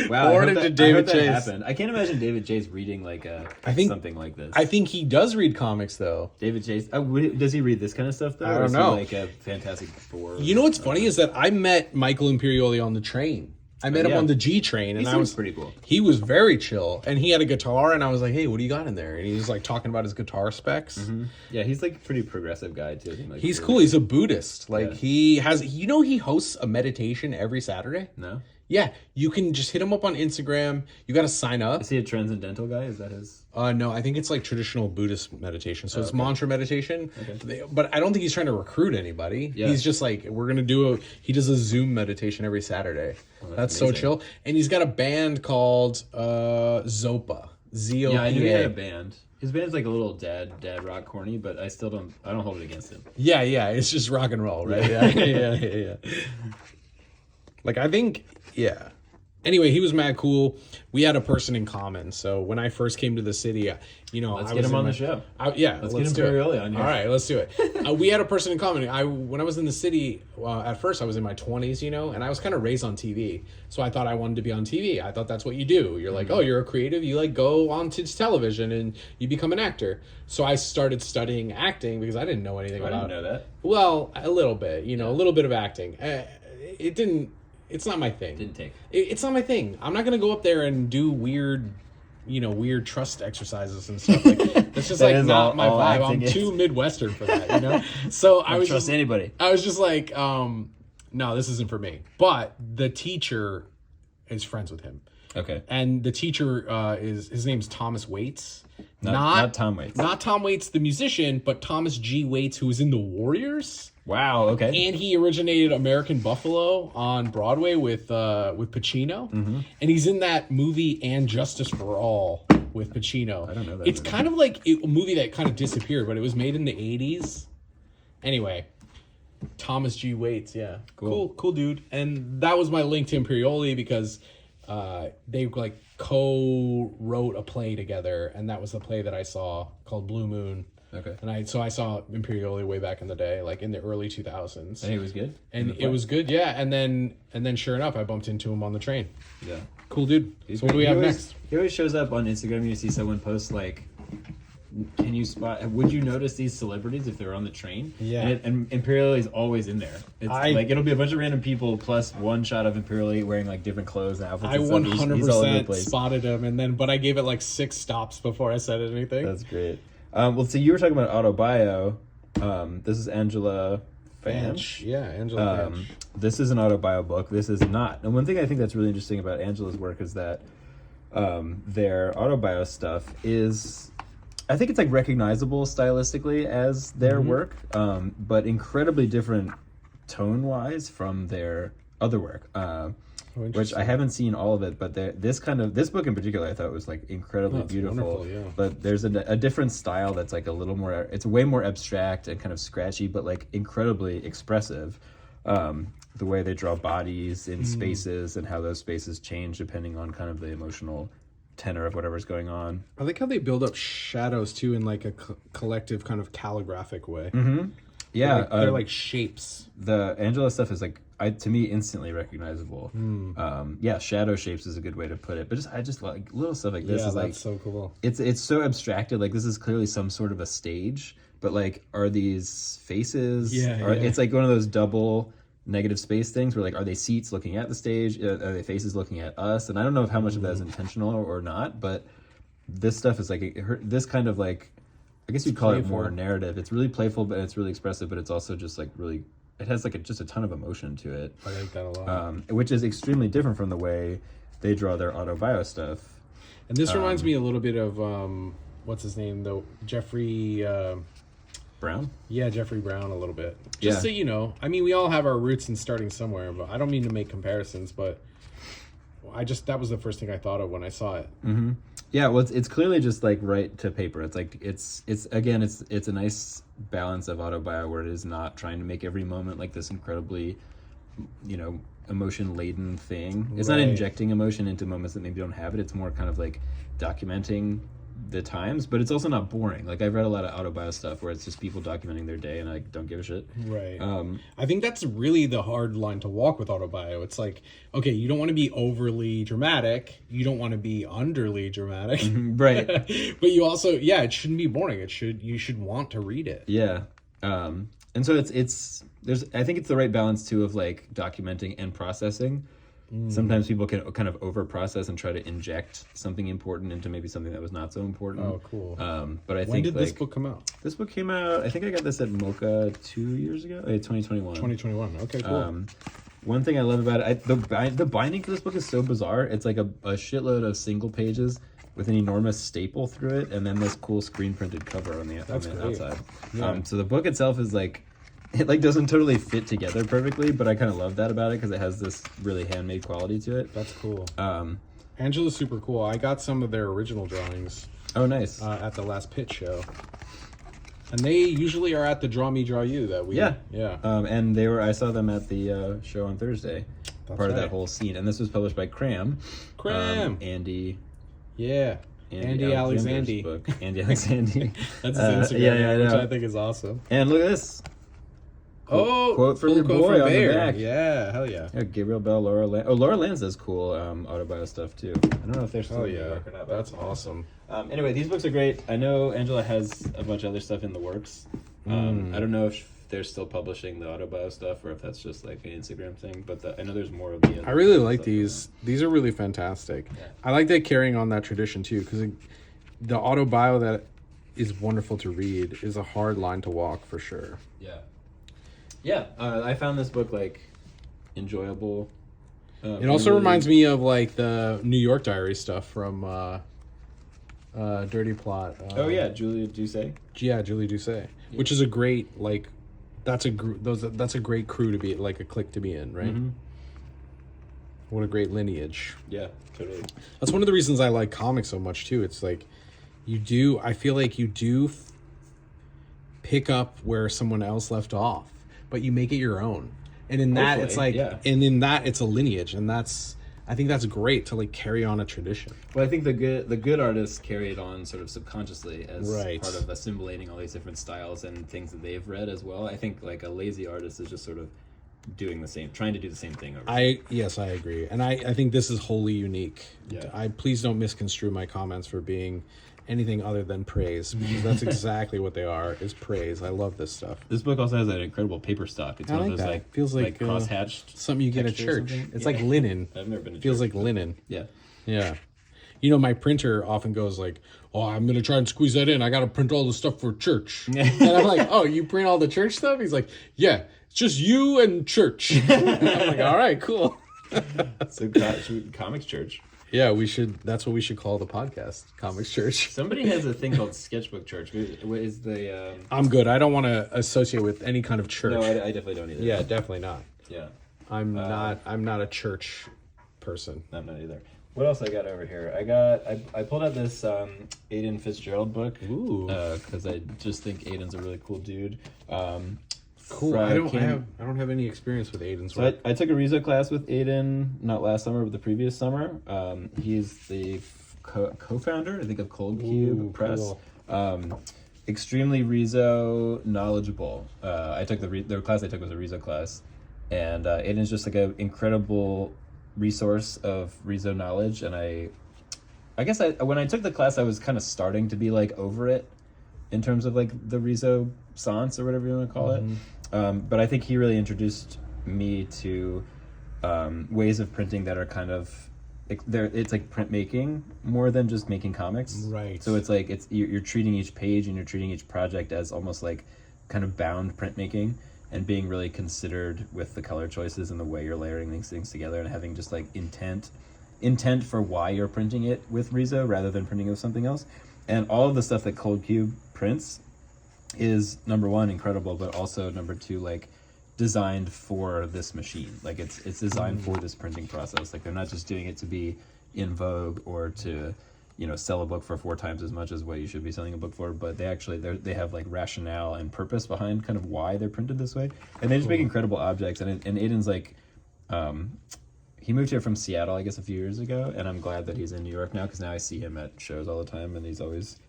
Wow. Forward to David Chase. Happened. I can't imagine David Chase reading like something like this. I think he does read comics though. David Chase. Does he read this kind of stuff though? I don't know. Like a Fantastic Four. You know what's funny is that I met Michael Imperioli on the train. I met him on the G train, and I was pretty cool. He was very chill, and he had a guitar, and I was like, "Hey, what do you got in there?" And he was like talking about his guitar specs. Mm-hmm. Yeah, he's like a pretty progressive guy too. I think, he's cool. He's a Buddhist. Like he has, he hosts a meditation every Saturday. No. Yeah, you can just hit him up on Instagram. You got to sign up. Is he a transcendental guy? Is that his? No, I think it's like traditional Buddhist meditation. So it's mantra meditation. Okay. But I don't think he's trying to recruit anybody. Yeah. He's just like, he does a Zoom meditation every Saturday. Oh, that's so chill. And he's got a band called Zopa. Z-O-P-A. Yeah, I knew he had a band. His band's like a little dad rock corny, but I don't hold it against him. Yeah, it's just rock and roll, right? Yeah. Like, I think, yeah. Anyway, he was mad cool. We had a person in common. So when I first came to the city, let's get him on the show. Let's get Imperioli on here. All right, let's do it. We had a person in common. When I was in the city, at first I was in my 20s, and I was kind of raised on TV. So I thought I wanted to be on TV. I thought that's what you do. You're like, oh, you're a creative. You like go on to television and you become an actor. So I started studying acting because I didn't know anything about it. I didn't know that. Well, a little bit, a little bit of acting. It's not my thing. Didn't take. It's not my thing. I'm not gonna go up there and do weird trust exercises and stuff. Like that's just like not my vibe. I'm too Midwestern for that, So I was trust anybody. I was just like, no, this isn't for me. But the teacher is friends with him. Okay. And the teacher his name's Thomas Waits. Not Tom Waits. Not Tom Waits, the musician, but Thomas G. Waits, who was in The Warriors. Wow. Okay. And he originated American Buffalo on Broadway with Pacino, and he's in that movie And Justice for All with Pacino. I don't know that. It's kind of like a movie that kind of disappeared, but it was made in the 80s. Anyway, Thomas G. Waits, yeah, cool dude. And that was my link to Imperioli because they like co-wrote a play together, and that was the play that I saw called Blue Moon. Okay. And I saw Imperioli way back in the day, like in the early 2000s. And he was good? And it was good, yeah. And then sure enough, I bumped into him on the train. Yeah. Cool dude. So what do we have next? He always shows up on Instagram. You see someone post like, would you notice these celebrities if they're on the train? Yeah. And Imperioli is always in there. It's like it'll be a bunch of random people plus one shot of Imperioli wearing like different clothes and outfits. I 100% spotted him, but I gave it like 6 stops before I said anything. That's great. Well, so you were talking about autobio. This is Angela Fanche. Yeah, Angela Fanche. This is an autobio book. This is not. And one thing I think that's really interesting about Angela's work is that their autobio stuff is, I think it's like recognizable stylistically as their work, but incredibly different tone-wise from their other work. Which I haven't seen all of it, but this book in particular I thought was like incredibly beautiful. Yeah. But there's a different style that's like a little more, it's way more abstract and kind of scratchy, but like incredibly expressive. The way they draw bodies in spaces and how those spaces change depending on kind of the emotional tenor of whatever's going on. I like how they build up shadows too in like a collective kind of calligraphic way. Yeah, they're like shapes. The Angela stuff is like, to me, instantly recognizable. Yeah, shadow shapes is a good way to put it. But I just like little stuff like this. Yeah, is that's like so cool. It's so abstracted. Like this is clearly some sort of a stage. But like, are these faces? It's like one of those double negative space things where like, are they seats looking at the stage? Are they faces looking at us? And I don't know how much of that is intentional or not. But this stuff is like this kind of like, I guess you'd call it more narrative. It's really playful, but it's really expressive. But it's also just like really. It has like just a ton of emotion to it. I like that a lot. Which is extremely different from the way they draw their autobio stuff. And this reminds me a little bit of what's his name though, Jeffrey Brown. Yeah, Jeffrey Brown a little bit. Just so you know, I mean, we all have our roots in starting somewhere, but I don't mean to make comparisons, but that was the first thing I thought of when I saw it. Yeah, well, it's clearly just like right to paper. It's like it's a nice balance of autobio where it is not trying to make every moment like this incredibly, emotion laden thing. It's not injecting emotion into moments that maybe don't have it. It's more kind of like documenting the times, but it's also not boring. Like I've read a lot of autobio stuff where it's just people documenting their day and I don't give a shit. Right. I think that's really the hard line to walk with autobio. It's like, okay, you don't want to be overly dramatic. You don't want to be underly dramatic. Right. But you also, it shouldn't be boring. You should want to read it. Yeah. And so I think it's the right balance too of like documenting and processing. Sometimes people can kind of over-process and try to inject something important into maybe something that was not so important. Oh, cool. But I think when did this book come out? This book came out, I think I got this at Mocha 2 years ago. 2021. 2021. Okay, cool. One thing I love about it, the binding for this book is so bizarre. It's like a shitload of single pages with an enormous staple through it, and then this cool screen printed cover on the outside. Yeah. So the book itself is like, it like doesn't totally fit together perfectly, but I kind of love that about it because it has this really handmade quality to it. That's cool. Angela's super cool. I got some of their original drawings. Oh, nice. At the last Pit show. And they usually are at the Draw Me, Draw You that we... Yeah. And I saw them at the show on Thursday. That's part of that whole scene. And this was published by Cram. Andy. Yeah. Andy Alexandy. Book. Andy Alexandy. That's his Instagram, which I think is awesome. And look at this. Quote from your boy on the back. Yeah, hell yeah. Gabriel Bell, Laura Land. Oh, Laura Lands does cool autobio stuff too. I don't know if they're still in New York or not. That's awesome. Anyway, these books are great. I know Angela has a bunch of other stuff in the works. I don't know if they're still publishing the autobio stuff or if that's just like an Instagram thing, but I know there's more of the... I really like these. These are really fantastic. Yeah. I like that carrying on that tradition too, because the autobio that is wonderful to read is a hard line to walk for sure. Yeah, I found this book like enjoyable. It also reminds me of like the New York Diary stuff from Dirty Plot. Julia Doucet. Yeah, Julie Doucet, which is a great like. That's a great crew to be like a clique to be in, right? Mm-hmm. What a great lineage. Yeah, totally. That's one of the reasons I like comics so much too. It's like I feel like you do pick up where someone else left off, but you make it your own. And in that, it's like, and in that, it's a lineage, and I think that's great to like carry on a tradition. Well, I think the good artists carry it on sort of subconsciously as part of assimilating all these different styles and things that they've read as well. I think like a lazy artist is just sort of trying to do the same thing over. Yes, I agree, and I think this is wholly unique. Yeah. Please don't misconstrue my comments for being anything other than praise, because that's exactly what they are, is praise. I love this stuff. This book also has an incredible paper stock. It's one of those like feels like cross-hatched something you get at church. It's like linen. I've never been to feels church, like linen. Yeah. You know, my printer often goes like, oh, I'm going to try and squeeze that in. I got to print all the stuff for church. And I'm like, oh, you print all the church stuff? He's like, yeah, it's just you and church. And I'm like, all right, cool. So Comics Church. Yeah, that's what we should call the podcast, Comics Church. Somebody has a thing called Sketchbook Church. What is the... I'm good. I don't want to associate with any kind of church. No, I definitely don't either. Yeah, definitely not. Yeah. I'm not a church person. I'm not either. What else I got over here? I pulled out this Aidan Fitzgerald book. Ooh. Because I just think Aidan's a really cool dude. Cool. I don't have any experience with Aidan's work. I took a Rezo class with Aidan, not last summer, but the previous summer. He's the co-founder, I think, of Cold Cube Press. Cool. Extremely Riso knowledgeable. I took the class I took was a Riso class, and Aidan's just like an incredible resource of Riso knowledge. And I guess when I took the class, I was kind of starting to be like over it in terms of like the Riso sans or whatever you want to call it. But I think he really introduced me to ways of printing that are kind of it's like printmaking more than just making comics. Right. So it's like you're treating each page and you're treating each project as almost like kind of bound printmaking, and being really considered with the color choices and the way you're layering these things together, and having just like intent for why you're printing it with Riso rather than printing it with something else. And all of the stuff that Cold Cube prints is, number one, incredible, but also number two, like designed for this machine. Like it's designed for this printing process. Like they're not just doing it to be in vogue or to, you know, sell a book for 4 times as much as what you should be selling a book for, but they have like rationale and purpose behind kind of why they're printed this way. And they just make incredible objects. And Aidan's like, he moved here from Seattle, I guess, a few years ago, and I'm glad that he's in New York now, because now I see him at shows all the time, and he's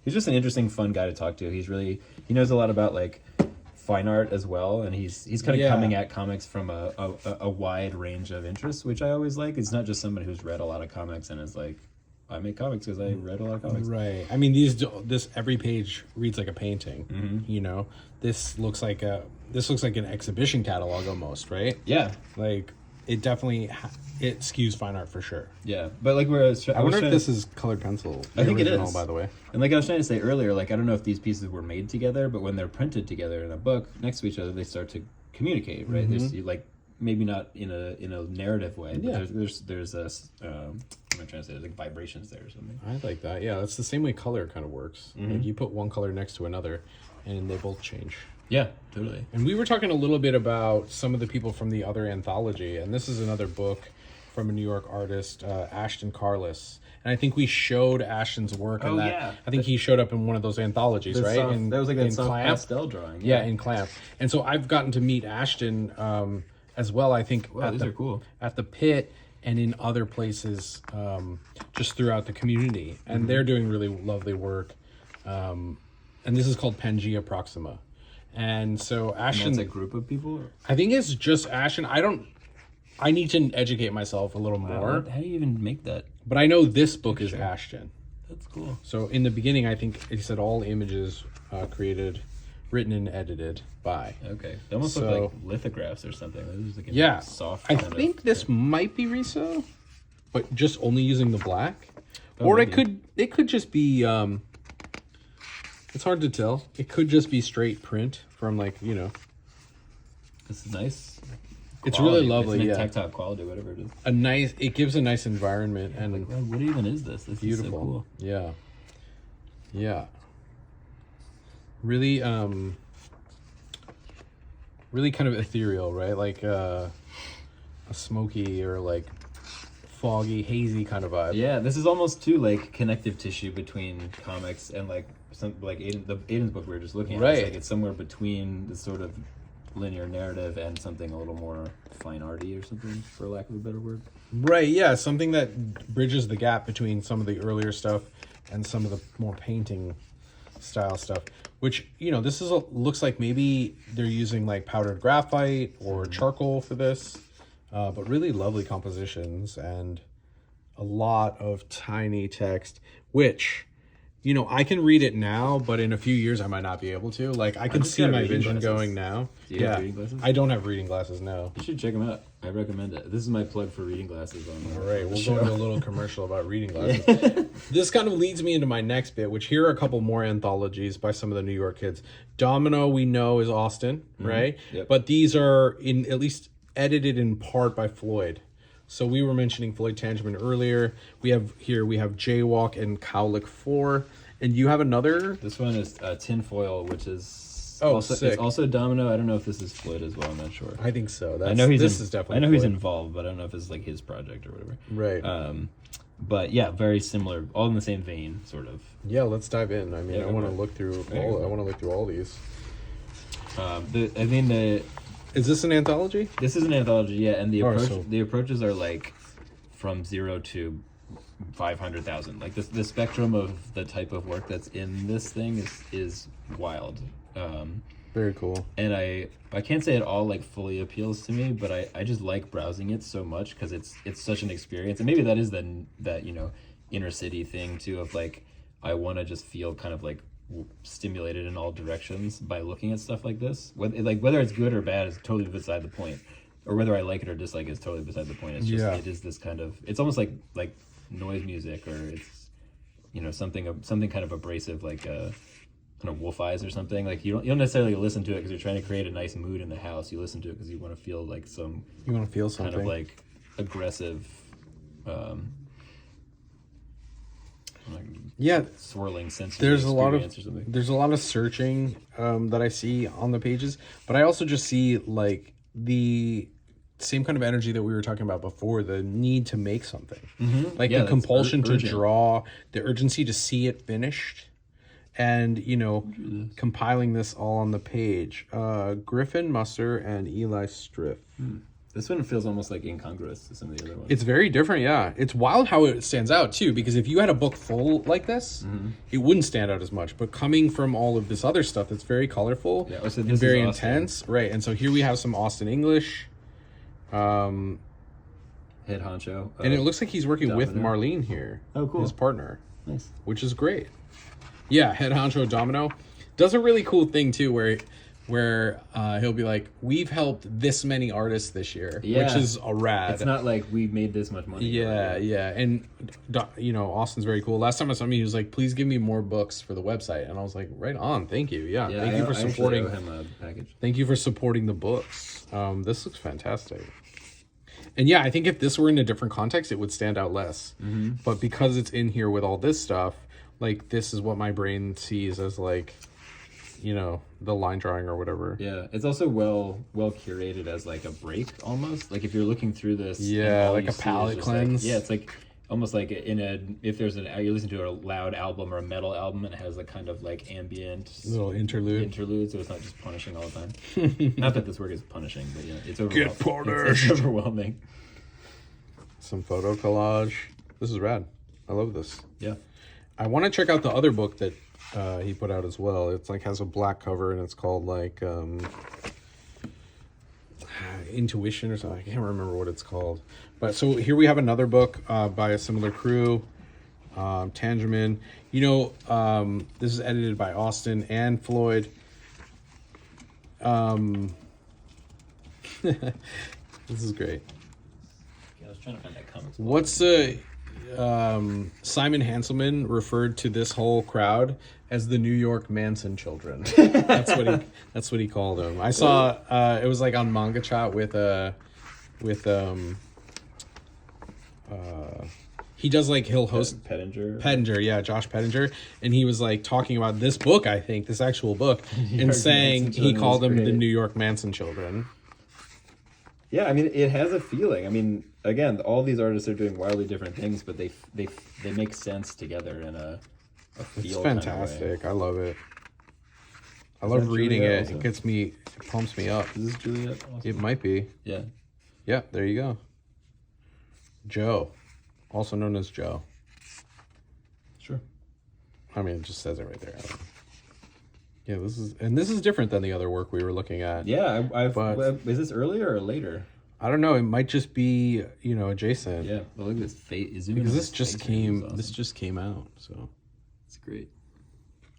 just an interesting, fun guy to talk to. He knows a lot about like fine art as well, and he's kind of coming at comics from a wide range of interests, which I always like. It's not just somebody who's read a lot of comics and is like, I make comics because I read a lot of comics. Right. I mean, this every page reads like a painting. You know, this looks like an exhibition catalog almost, right? Yeah. Like it definitely it skews fine art for sure. Yeah, but like I wonder if this is colored pencil. I think it is, by the way. And like I was trying to say earlier, like I don't know if these pieces were made together, but when they're printed together in a book next to each other, they start to communicate, right? There's like maybe not in a narrative way, but there's a what am I trying to say? There's like vibrations there or something. I like that. Yeah, that's the same way color kind of works. Like you put one color next to another, and they both change. Yeah, totally. And we were talking a little bit about some of the people from the other anthology, and this is another book from a New York artist, Ashton Carless. And I think we showed Ashton's work in that. Yeah. I think he showed up in one of those anthologies, right? That was like that soft pastel drawing. Yeah, in Clamp. And so I've gotten to meet Ashton as well, I think. Wow, these are cool. At the Pit and in other places just throughout the community. And they're doing really lovely work. And this is called Pangea Proxima. And so Ashton... And that's a group of people? I think it's just Ashton. I need to educate myself a little more. How do you even make that? But I know this book is Ashton. That's cool. So in the beginning, I think he said all images created, written, and edited by. Okay. They almost look like lithographs or something. This is like soft I think this might be Riso, but just only using the black. Oh, or maybe. it could just be... it's hard to tell. It could just be straight print from like, you know. This is nice. It's Quality. really lovely, it's tactile quality, whatever it is. It gives a nice environment, and like, what even is this? This beautiful. Is so cool. Yeah. Really, really kind of ethereal, right? Like a smoky or like foggy, hazy kind of vibe. Yeah, this is almost too like connective tissue between comics and like some like Aidan's book we were just looking at. Right. It's like it's somewhere between the sort of linear narrative and something a little more fine arty or something, for lack of a better word. Right, yeah, something that bridges the gap between some of the earlier stuff and some of the more painting style stuff, which, you know, this looks like maybe they're using like powdered graphite or charcoal for this, but really lovely compositions and a lot of tiny text, which, you know, I can read it now, but in a few years I might not be able to. Like, I can see my vision going now. Do you have reading glasses? I don't have reading glasses, no. You should check them out. I recommend it. This is my plug for reading glasses on All right, we'll go into a little commercial about reading glasses. This kind of leads me into my next bit, which here are a couple more anthologies by some of the New York kids. Domino, we know, is Austin, right? Yep. But these are at least edited in part by Floyd. So we were mentioning Floyd Tangeman earlier. We have Jaywalk and Cowlick 4. And you have another? This one is Tinfoil, which is sick. It's also Domino. I don't know if this is Floyd as well. I'm not sure. I think so. This is definitely I know Floyd. he's involved, but I don't know if it's like his project or whatever. Right. But yeah, very similar, all in the same vein, sort of. Yeah, let's dive in. I mean, I want to look through all these. Is this an anthology? This is an anthology, yeah, and the approaches are like from 0 to 500,000. Like the spectrum of the type of work that's in this thing is wild. Very cool. And I can't say it all like fully appeals to me, but I just like browsing it so much because it's such an experience. And maybe that is that, you know, inner city thing too, of like, I want to just feel kind of like stimulated in all directions by looking at stuff like this. Whether it's good or bad is totally beside the point, or whether I like it or dislike it is totally beside the point. It's just it is this kind of, it's almost like noise music, or it's, you know, something kind of abrasive, like kind of wolf eyes or something. Like you don't necessarily listen to it because you're trying to create a nice mood in the house. You listen to it because you want to feel like something kind of like aggressive, swirling sensory there's a lot of searching that I see on the pages, but I also just see like the same kind of energy that we were talking about before, the need to make something, like the compulsion to draw, the urgency to see it finished, and, you know, compiling this all on the page. Griffin Musser and Eli Striff. This one feels almost like incongruous to some of the other ones. It's very different, yeah. It's wild how it stands out, too, because if you had a book full like this, it wouldn't stand out as much. But coming from all of this other stuff that's very colorful and very intense. Right, and so here we have some Austin English. Head honcho. And it looks like he's working with Marlene here. Oh, cool. His partner. Nice. Which is great. Yeah, head honcho Domino does a really cool thing, too, where he'll be like, we've helped this many artists this year, which is a rad. It's not like we made this much money. Yeah. And, you know, Austin's very cool. Last time I saw him, he was like, please give me more books for the website. And I was like, right on. Thank you. Yeah. Thank you for supporting. I owe him a package. Thank you for supporting the books. This looks fantastic. And yeah, I think if this were in a different context, it would stand out less. But because it's in here with all this stuff, like, this is what my brain sees as, like, you know, the line drawing or whatever. Yeah, it's also well curated as like a break almost. Like if you're looking through this, like a palette cleanse. Like, it's like almost like if you listen to a loud album or a metal album, and it has a kind of like ambient little interlude, so it's not just punishing all the time. Not that this work is punishing, but yeah, it's overwhelming. Get punished. It's overwhelming. Some photo collage. This is rad. I love this. Yeah, I want to check out the other book that he put out as well. It's like has a black cover and it's called like Intuition or something. I can't remember what it's called. But so here we have another book by a similar crew, Tangeman. You know, this is edited by Austin and Floyd. This is great. Yeah, I was trying to find that comics. What's Simon Hanselman referred to this whole crowd as the New York Manson children. That's what he called them. I saw it was like on Manga Chat with he does like he'll host Pettinger, yeah, Josh Pettinger, and he was like talking about this book, I think this actual book, and saying he called them the New York Manson children. Yeah, I mean, it has a feeling. I mean, again, all these artists are doing wildly different things, but they make sense together in a feel. It's fantastic. Kind of way. I love it. I love reading it. Also? It pumps me up. Is this Juliette? Also? It might be. Yeah. Yeah, there you go. Joe, also known as Joe. Sure. I mean, it just says it right there. Yeah, this is different than the other work we were looking at. Yeah, is this earlier or later? I don't know. It might just be, you know, adjacent. Yeah, but look at this face. Because this just came out, so it's great.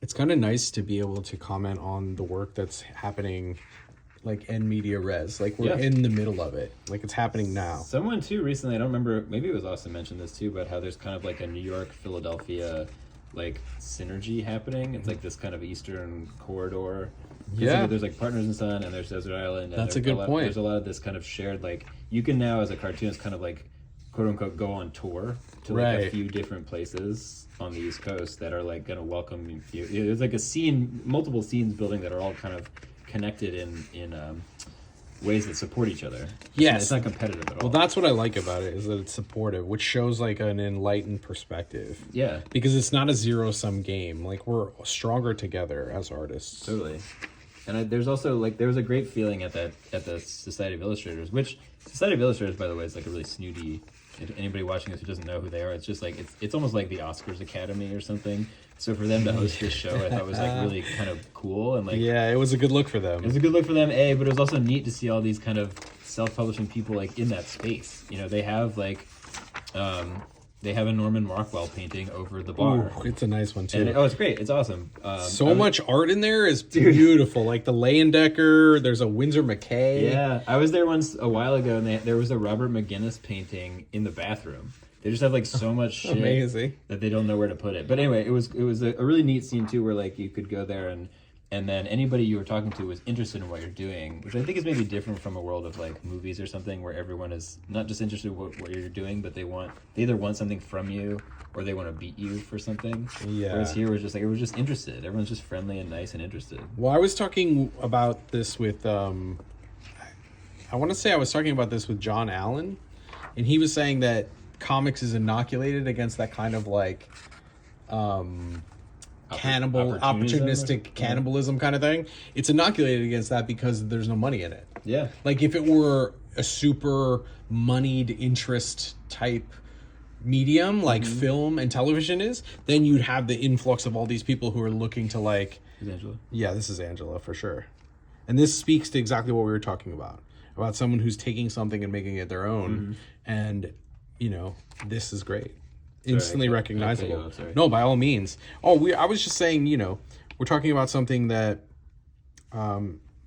It's kind of nice to be able to comment on the work that's happening, like in media res. Like we're in the middle of it. Like it's happening now. Someone too recently, I don't remember. Maybe it was Austin mentioned this too, but how there's kind of like a New York, Philadelphia, like synergy happening. It's like this kind of eastern corridor. Yeah, there's like Partners in Sun and there's Desert Island. And that's a good point. There's a lot of this kind of shared, like you can now as a cartoonist kind of like quote unquote go on tour to like a few different places on the East Coast that are like going to welcome you. There's like a scene, multiple scenes building that are all kind of connected in ways that support each other. Yes. It's not competitive at all. Well, that's what I like about it, is that it's supportive, which shows like an enlightened perspective. Yeah. Because it's not a zero-sum game. Like we're stronger together as artists. Totally. And there's also like there was a great feeling at the Society of Illustrators, which Society of Illustrators, by the way, is like a really snooty anybody watching this who doesn't know who they are, it's just like it's almost like the Oscars Academy or something. So for them to host this show, I thought was like really kind of cool and like it was a good look for them. It was a good look for them, but it was also neat to see all these kind of self-publishing people like in that space. You know, they have like they have a Norman Rockwell painting over the bar. Ooh, it's a nice one too. And it's great. It's awesome. Much art in there is beautiful. Like the Leyendecker. There's a Winsor McKay. Yeah, I was there once a while ago, and there was a Robert McGinnis painting in the bathroom. They just have like so much shit Amazing. That they don't know where to put it. But anyway, it was a really neat scene too, where like you could go there and then anybody you were talking to was interested in what you're doing, which I think is maybe different from a world of like movies or something where everyone is not just interested in what you're doing, but they either want something from you or they want to beat you for something. Yeah. Whereas here we're just like everyone's just interested. Everyone's just friendly and nice and interested. Well, I was talking about this with I want to say I was talking about this with John Allen, and he was saying that comics is inoculated against that kind of like opportunistic cannibalism kind of thing. It's inoculated against that because there's no money in it. Yeah. Like if it were a super moneyed interest type medium like film and television is, then you'd have the influx of all these people who are looking to like... Is Angela? Yeah, this is Angela for sure. And this speaks to exactly what we were talking about someone who's taking something and making it their own. And, you know, this is great. Instantly recognizable. No, by all means. I was just saying, you know, we're talking about something that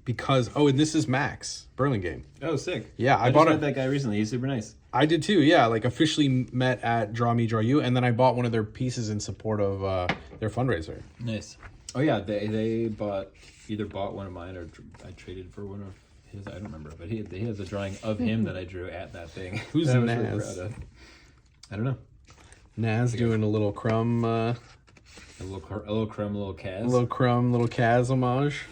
because and this is Max Burlingame. Oh, sick. Yeah, I bought that guy recently. He's super nice. I did too. Yeah, like officially met at Draw Me Draw You, and then I bought one of their pieces in support of their fundraiser. Nice. Oh yeah, they either bought one of mine or I traded for one of his. I don't remember, but he has a drawing of him that I drew at that thing. Who's that Naz? Really proud of. I don't know. Naz doing a little crumb. A little crumb, a little Kaz. A little crumb, little Kaz homage.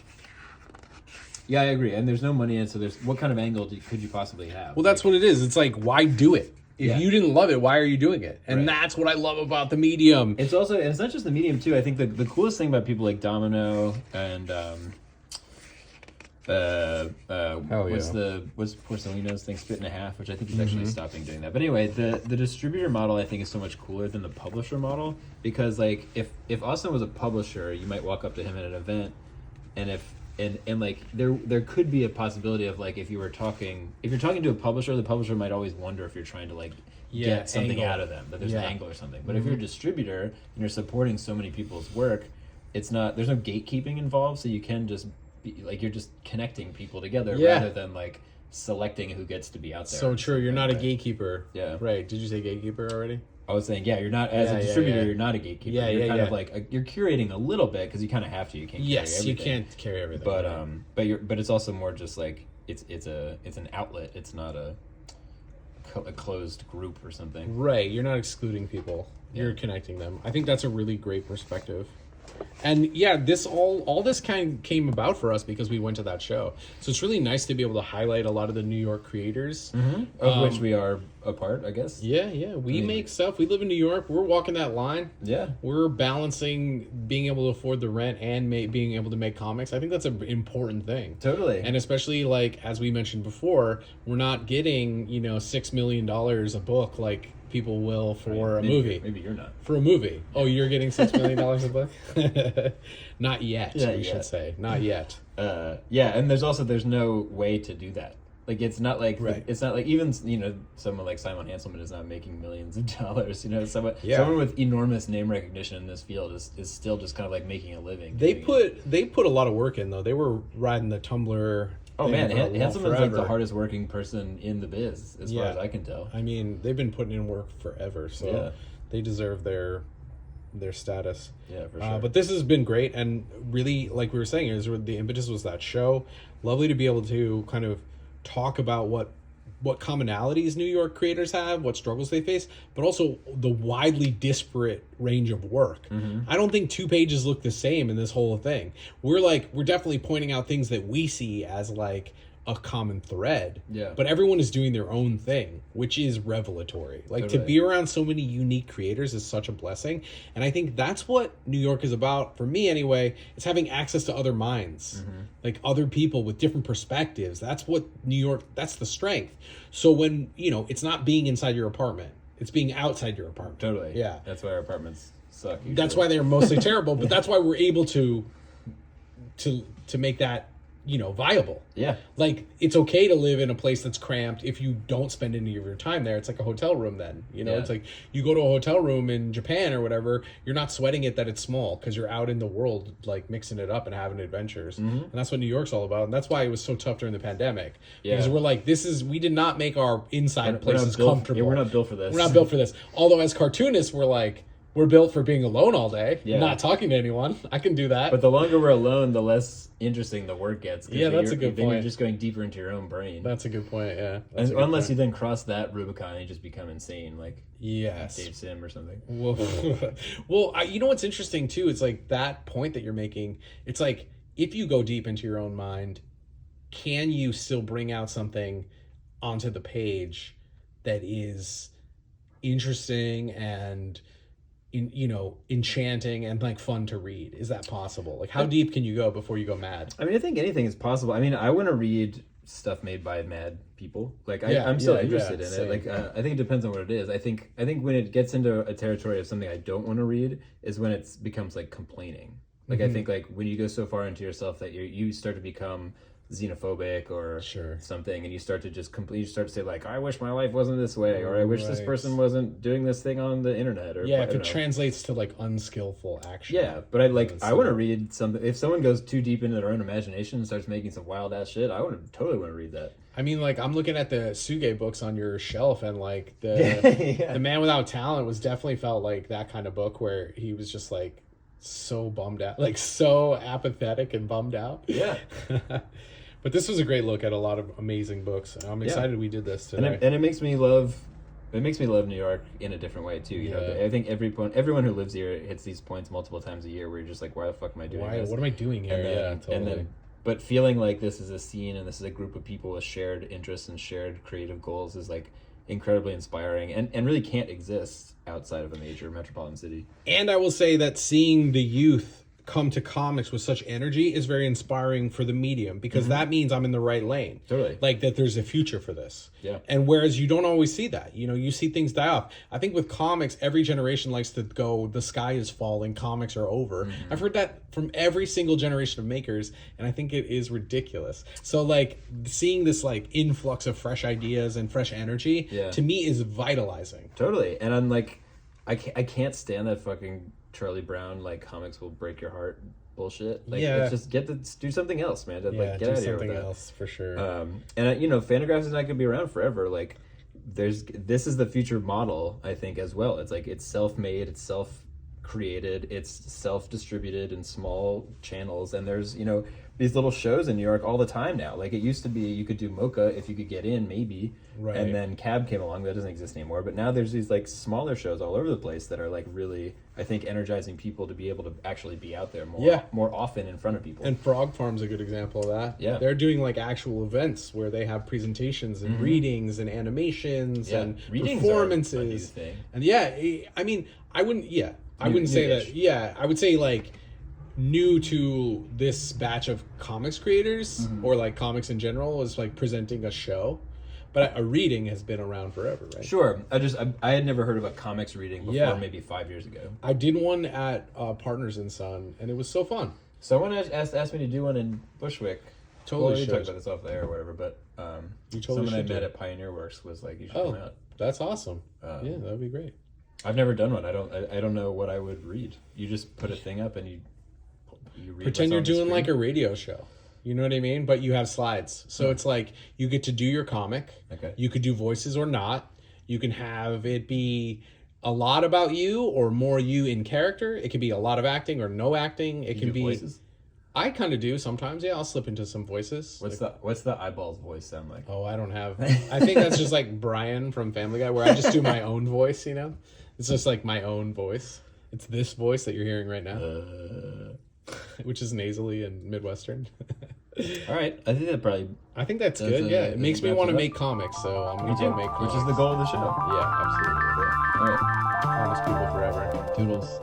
Yeah, I agree. And there's no money in it, so what kind of angle could you possibly have? Well, that's what it is. It's like, why do it? If you didn't love it, why are you doing it? And that's what I love about the medium. It's not just the medium too. I think the coolest thing about people like Domino and what's Porcelino's thing, Spit in a Half, which I think is actually stopping doing that. But anyway, the distributor model I think is so much cooler than the publisher model, because like if Austin was a publisher, you might walk up to him at an event, and like there could be a possibility of like if you're talking to a publisher, the publisher might always wonder if you're trying to like get something out of them, that there's an angle or something. But if you're a distributor and you're supporting so many people's work, there's no gatekeeping involved, so you can just be like you're just connecting people together rather than like selecting who gets to be out there. So true. You're not a gatekeeper. Yeah. Right. Did you say gatekeeper already? I was saying, you're not as a distributor. You're not a gatekeeper. You're kind of like you're curating a little bit because you kind of have to. You can't. Carry everything. You can't carry everything. But it's also more just like it's an outlet. It's not a closed group or something. Right. You're not excluding people. You're connecting them. I think that's a really great perspective. And yeah, all this kind of came about for us because we went to that show. So it's really nice to be able to highlight a lot of the New York creators, of which we are a part, I guess. Yeah. We make stuff. We live in New York. We're walking that line. Yeah. We're balancing being able to afford the rent and being able to make comics. I think that's an important thing. Totally. And especially like as we mentioned before, we're not getting $6 million a book like people will for a movie. Maybe you're not. For a movie. Oh, you're getting $6 million a book? Not yet, we should say. Not yet. And there's no way to do that. Like it's not like even someone like Simon Hanselman is not making millions of dollars. Someone with enormous name recognition in this field is still just kind of like making a living. They put a lot of work in though. They were riding the Tumblr. Oh man, Hanselman's like the hardest working person in the biz, as far as I can tell. I mean, they've been putting in work forever, so they deserve their status. Yeah, for sure. But this has been great, and really, like we were saying, the impetus was that show. Lovely to be able to kind of talk about what commonalities New York creators have, what struggles they face, but also the widely disparate range of work. I don't think 2 pages look the same in this whole thing. We're definitely pointing out things that we see as like a common thread. Yeah. But everyone is doing their own thing, which is revelatory. Like, totally. to be around so many unique creators is such a blessing. And I think that's what New York is about, for me anyway. It's having access to other minds, like other people with different perspectives. That's what New York, that's the strength. So when, you know, it's not being inside your apartment, it's being outside your apartment. Totally. Yeah. That's why our apartments suck. Usually. That's why they're mostly terrible, but that's why we're able to make that, you know, viable. Yeah. Like, it's okay to live in a place that's cramped if you don't spend any of your time there. It's like a hotel room then, you know? Yeah. It's like you go to a hotel room in Japan or whatever, you're not sweating it that it's small because you're out in the world, like, mixing it up and having adventures. And that's what New York's all about. And that's why it was so tough during the pandemic. Yeah. Because we're like, we did not make our inside places comfortable. Yeah, we're not built for this. We're not built for this. Although as cartoonists, we're like, we're built for being alone all day, not talking to anyone. I can do that. But the longer we're alone, the less interesting the work gets. Yeah, that's a good then point. You're just going deeper into your own brain. That's a good point, yeah. Unless you then cross that Rubicon and you just become insane, like yes. Dave Sim or something. Well, you know what's interesting, too? It's like that point that you're making. It's like, if you go deep into your own mind, can you still bring out something onto the page that is interesting and enchanting and like fun to read? Is that possible? Like, how deep can you go before you go mad? I mean, I think anything is possible. I mean, I want to read stuff made by mad people. Like, I'm still interested in it. Like, I think it depends on what it is. I think when it gets into a territory of something I don't want to read is when it becomes like complaining. Like, I think like when you go so far into yourself that you start to become xenophobic or something, and you start to just start to say like, I wish my life wasn't this way, or I wish this person wasn't doing this thing on the internet, or if it translates to like unskillful action. But I want to read something. If someone goes too deep into their own imagination and starts making some wild ass shit, I totally want to read that. I mean, like, I'm looking at the Suge books on your shelf, and like the Man Without Talent was definitely felt like that kind of book where he was just like so bummed out, like so apathetic and bummed out. Yeah. But this was a great look at a lot of amazing books. I'm excited we did this today. And it makes me love New York in a different way too. You know, I think everyone who lives here hits these points multiple times a year where you're just like, why the fuck am I doing this? What am I doing here? Totally. But feeling like this is a scene and this is a group of people with shared interests and shared creative goals is like incredibly inspiring and really can't exist outside of a major metropolitan city. And I will say that seeing the youth come to comics with such energy is very inspiring for the medium, because that means I'm in the right lane. Totally. Like that there's a future for this. Yeah. And whereas you don't always see that, you know, you see things die off. I think with comics, every generation likes to go, the sky is falling, comics are over. I've heard that from every single generation of makers, and I think it is ridiculous. So like seeing this like influx of fresh ideas and fresh energy to me is vitalizing. Totally. And I'm like, I can't stand that fucking Charlie Brown, like, comics will break your heart bullshit. Like, let's just do something else, man. Like, get out of here with that. Else for sure. And you know, Fantagraphs is not gonna be around forever. Like, this is the future model, I think, as well. It's like, it's self-made, it's self-created, it's self-distributed in small channels, and there's, you know, these little shows in New York all the time now. Like, it used to be you could do Mocha if you could get in, maybe. Right. And then Cab came along. That doesn't exist anymore. But now there's these, like, smaller shows all over the place that are, like, really, I think, energizing people to be able to actually be out there more often in front of people. And Frog Farm's a good example of that. Yeah. They're doing, like, actual events where they have presentations and readings and animations and readings performances. And I mean, I wouldn't say that. I would say, like, new to this batch of comics creators or like comics in general is like presenting a show, but a reading has been around forever, right? Sure. I had never heard of a comics reading before maybe 5 years ago. I did one at Partners in Son, and it was so fun. Someone asked me to do one in Bushwick. Totally. We talked about this off the air or whatever, but someone I met at Pioneer Works was like, you should come out. That's awesome. Yeah, that would be great. I've never done one. I don't know what I would read. You just put a thing up and you read. Pretend you're doing like a radio show. You know what I mean? But you have slides. So it's like you get to do your comic. Okay. You could do voices or not. You can have it be a lot about you or more you in character. It can be a lot of acting or no acting. It can be voices. I kind of do sometimes. Yeah, I'll slip into some voices. What's the eyeballs voice sound like? Oh, I don't have. I think that's just like Brian from Family Guy, where I just do my own voice. You know, it's just like my own voice. It's this voice that you're hearing right now. Which is nasally and Midwestern. All right, I think that probably. I think that's good. Yeah, it makes me want to make comics, so I'm going to go make comics. Which is the goal of the show. Yeah, absolutely. All right. Honest people forever. Toodles.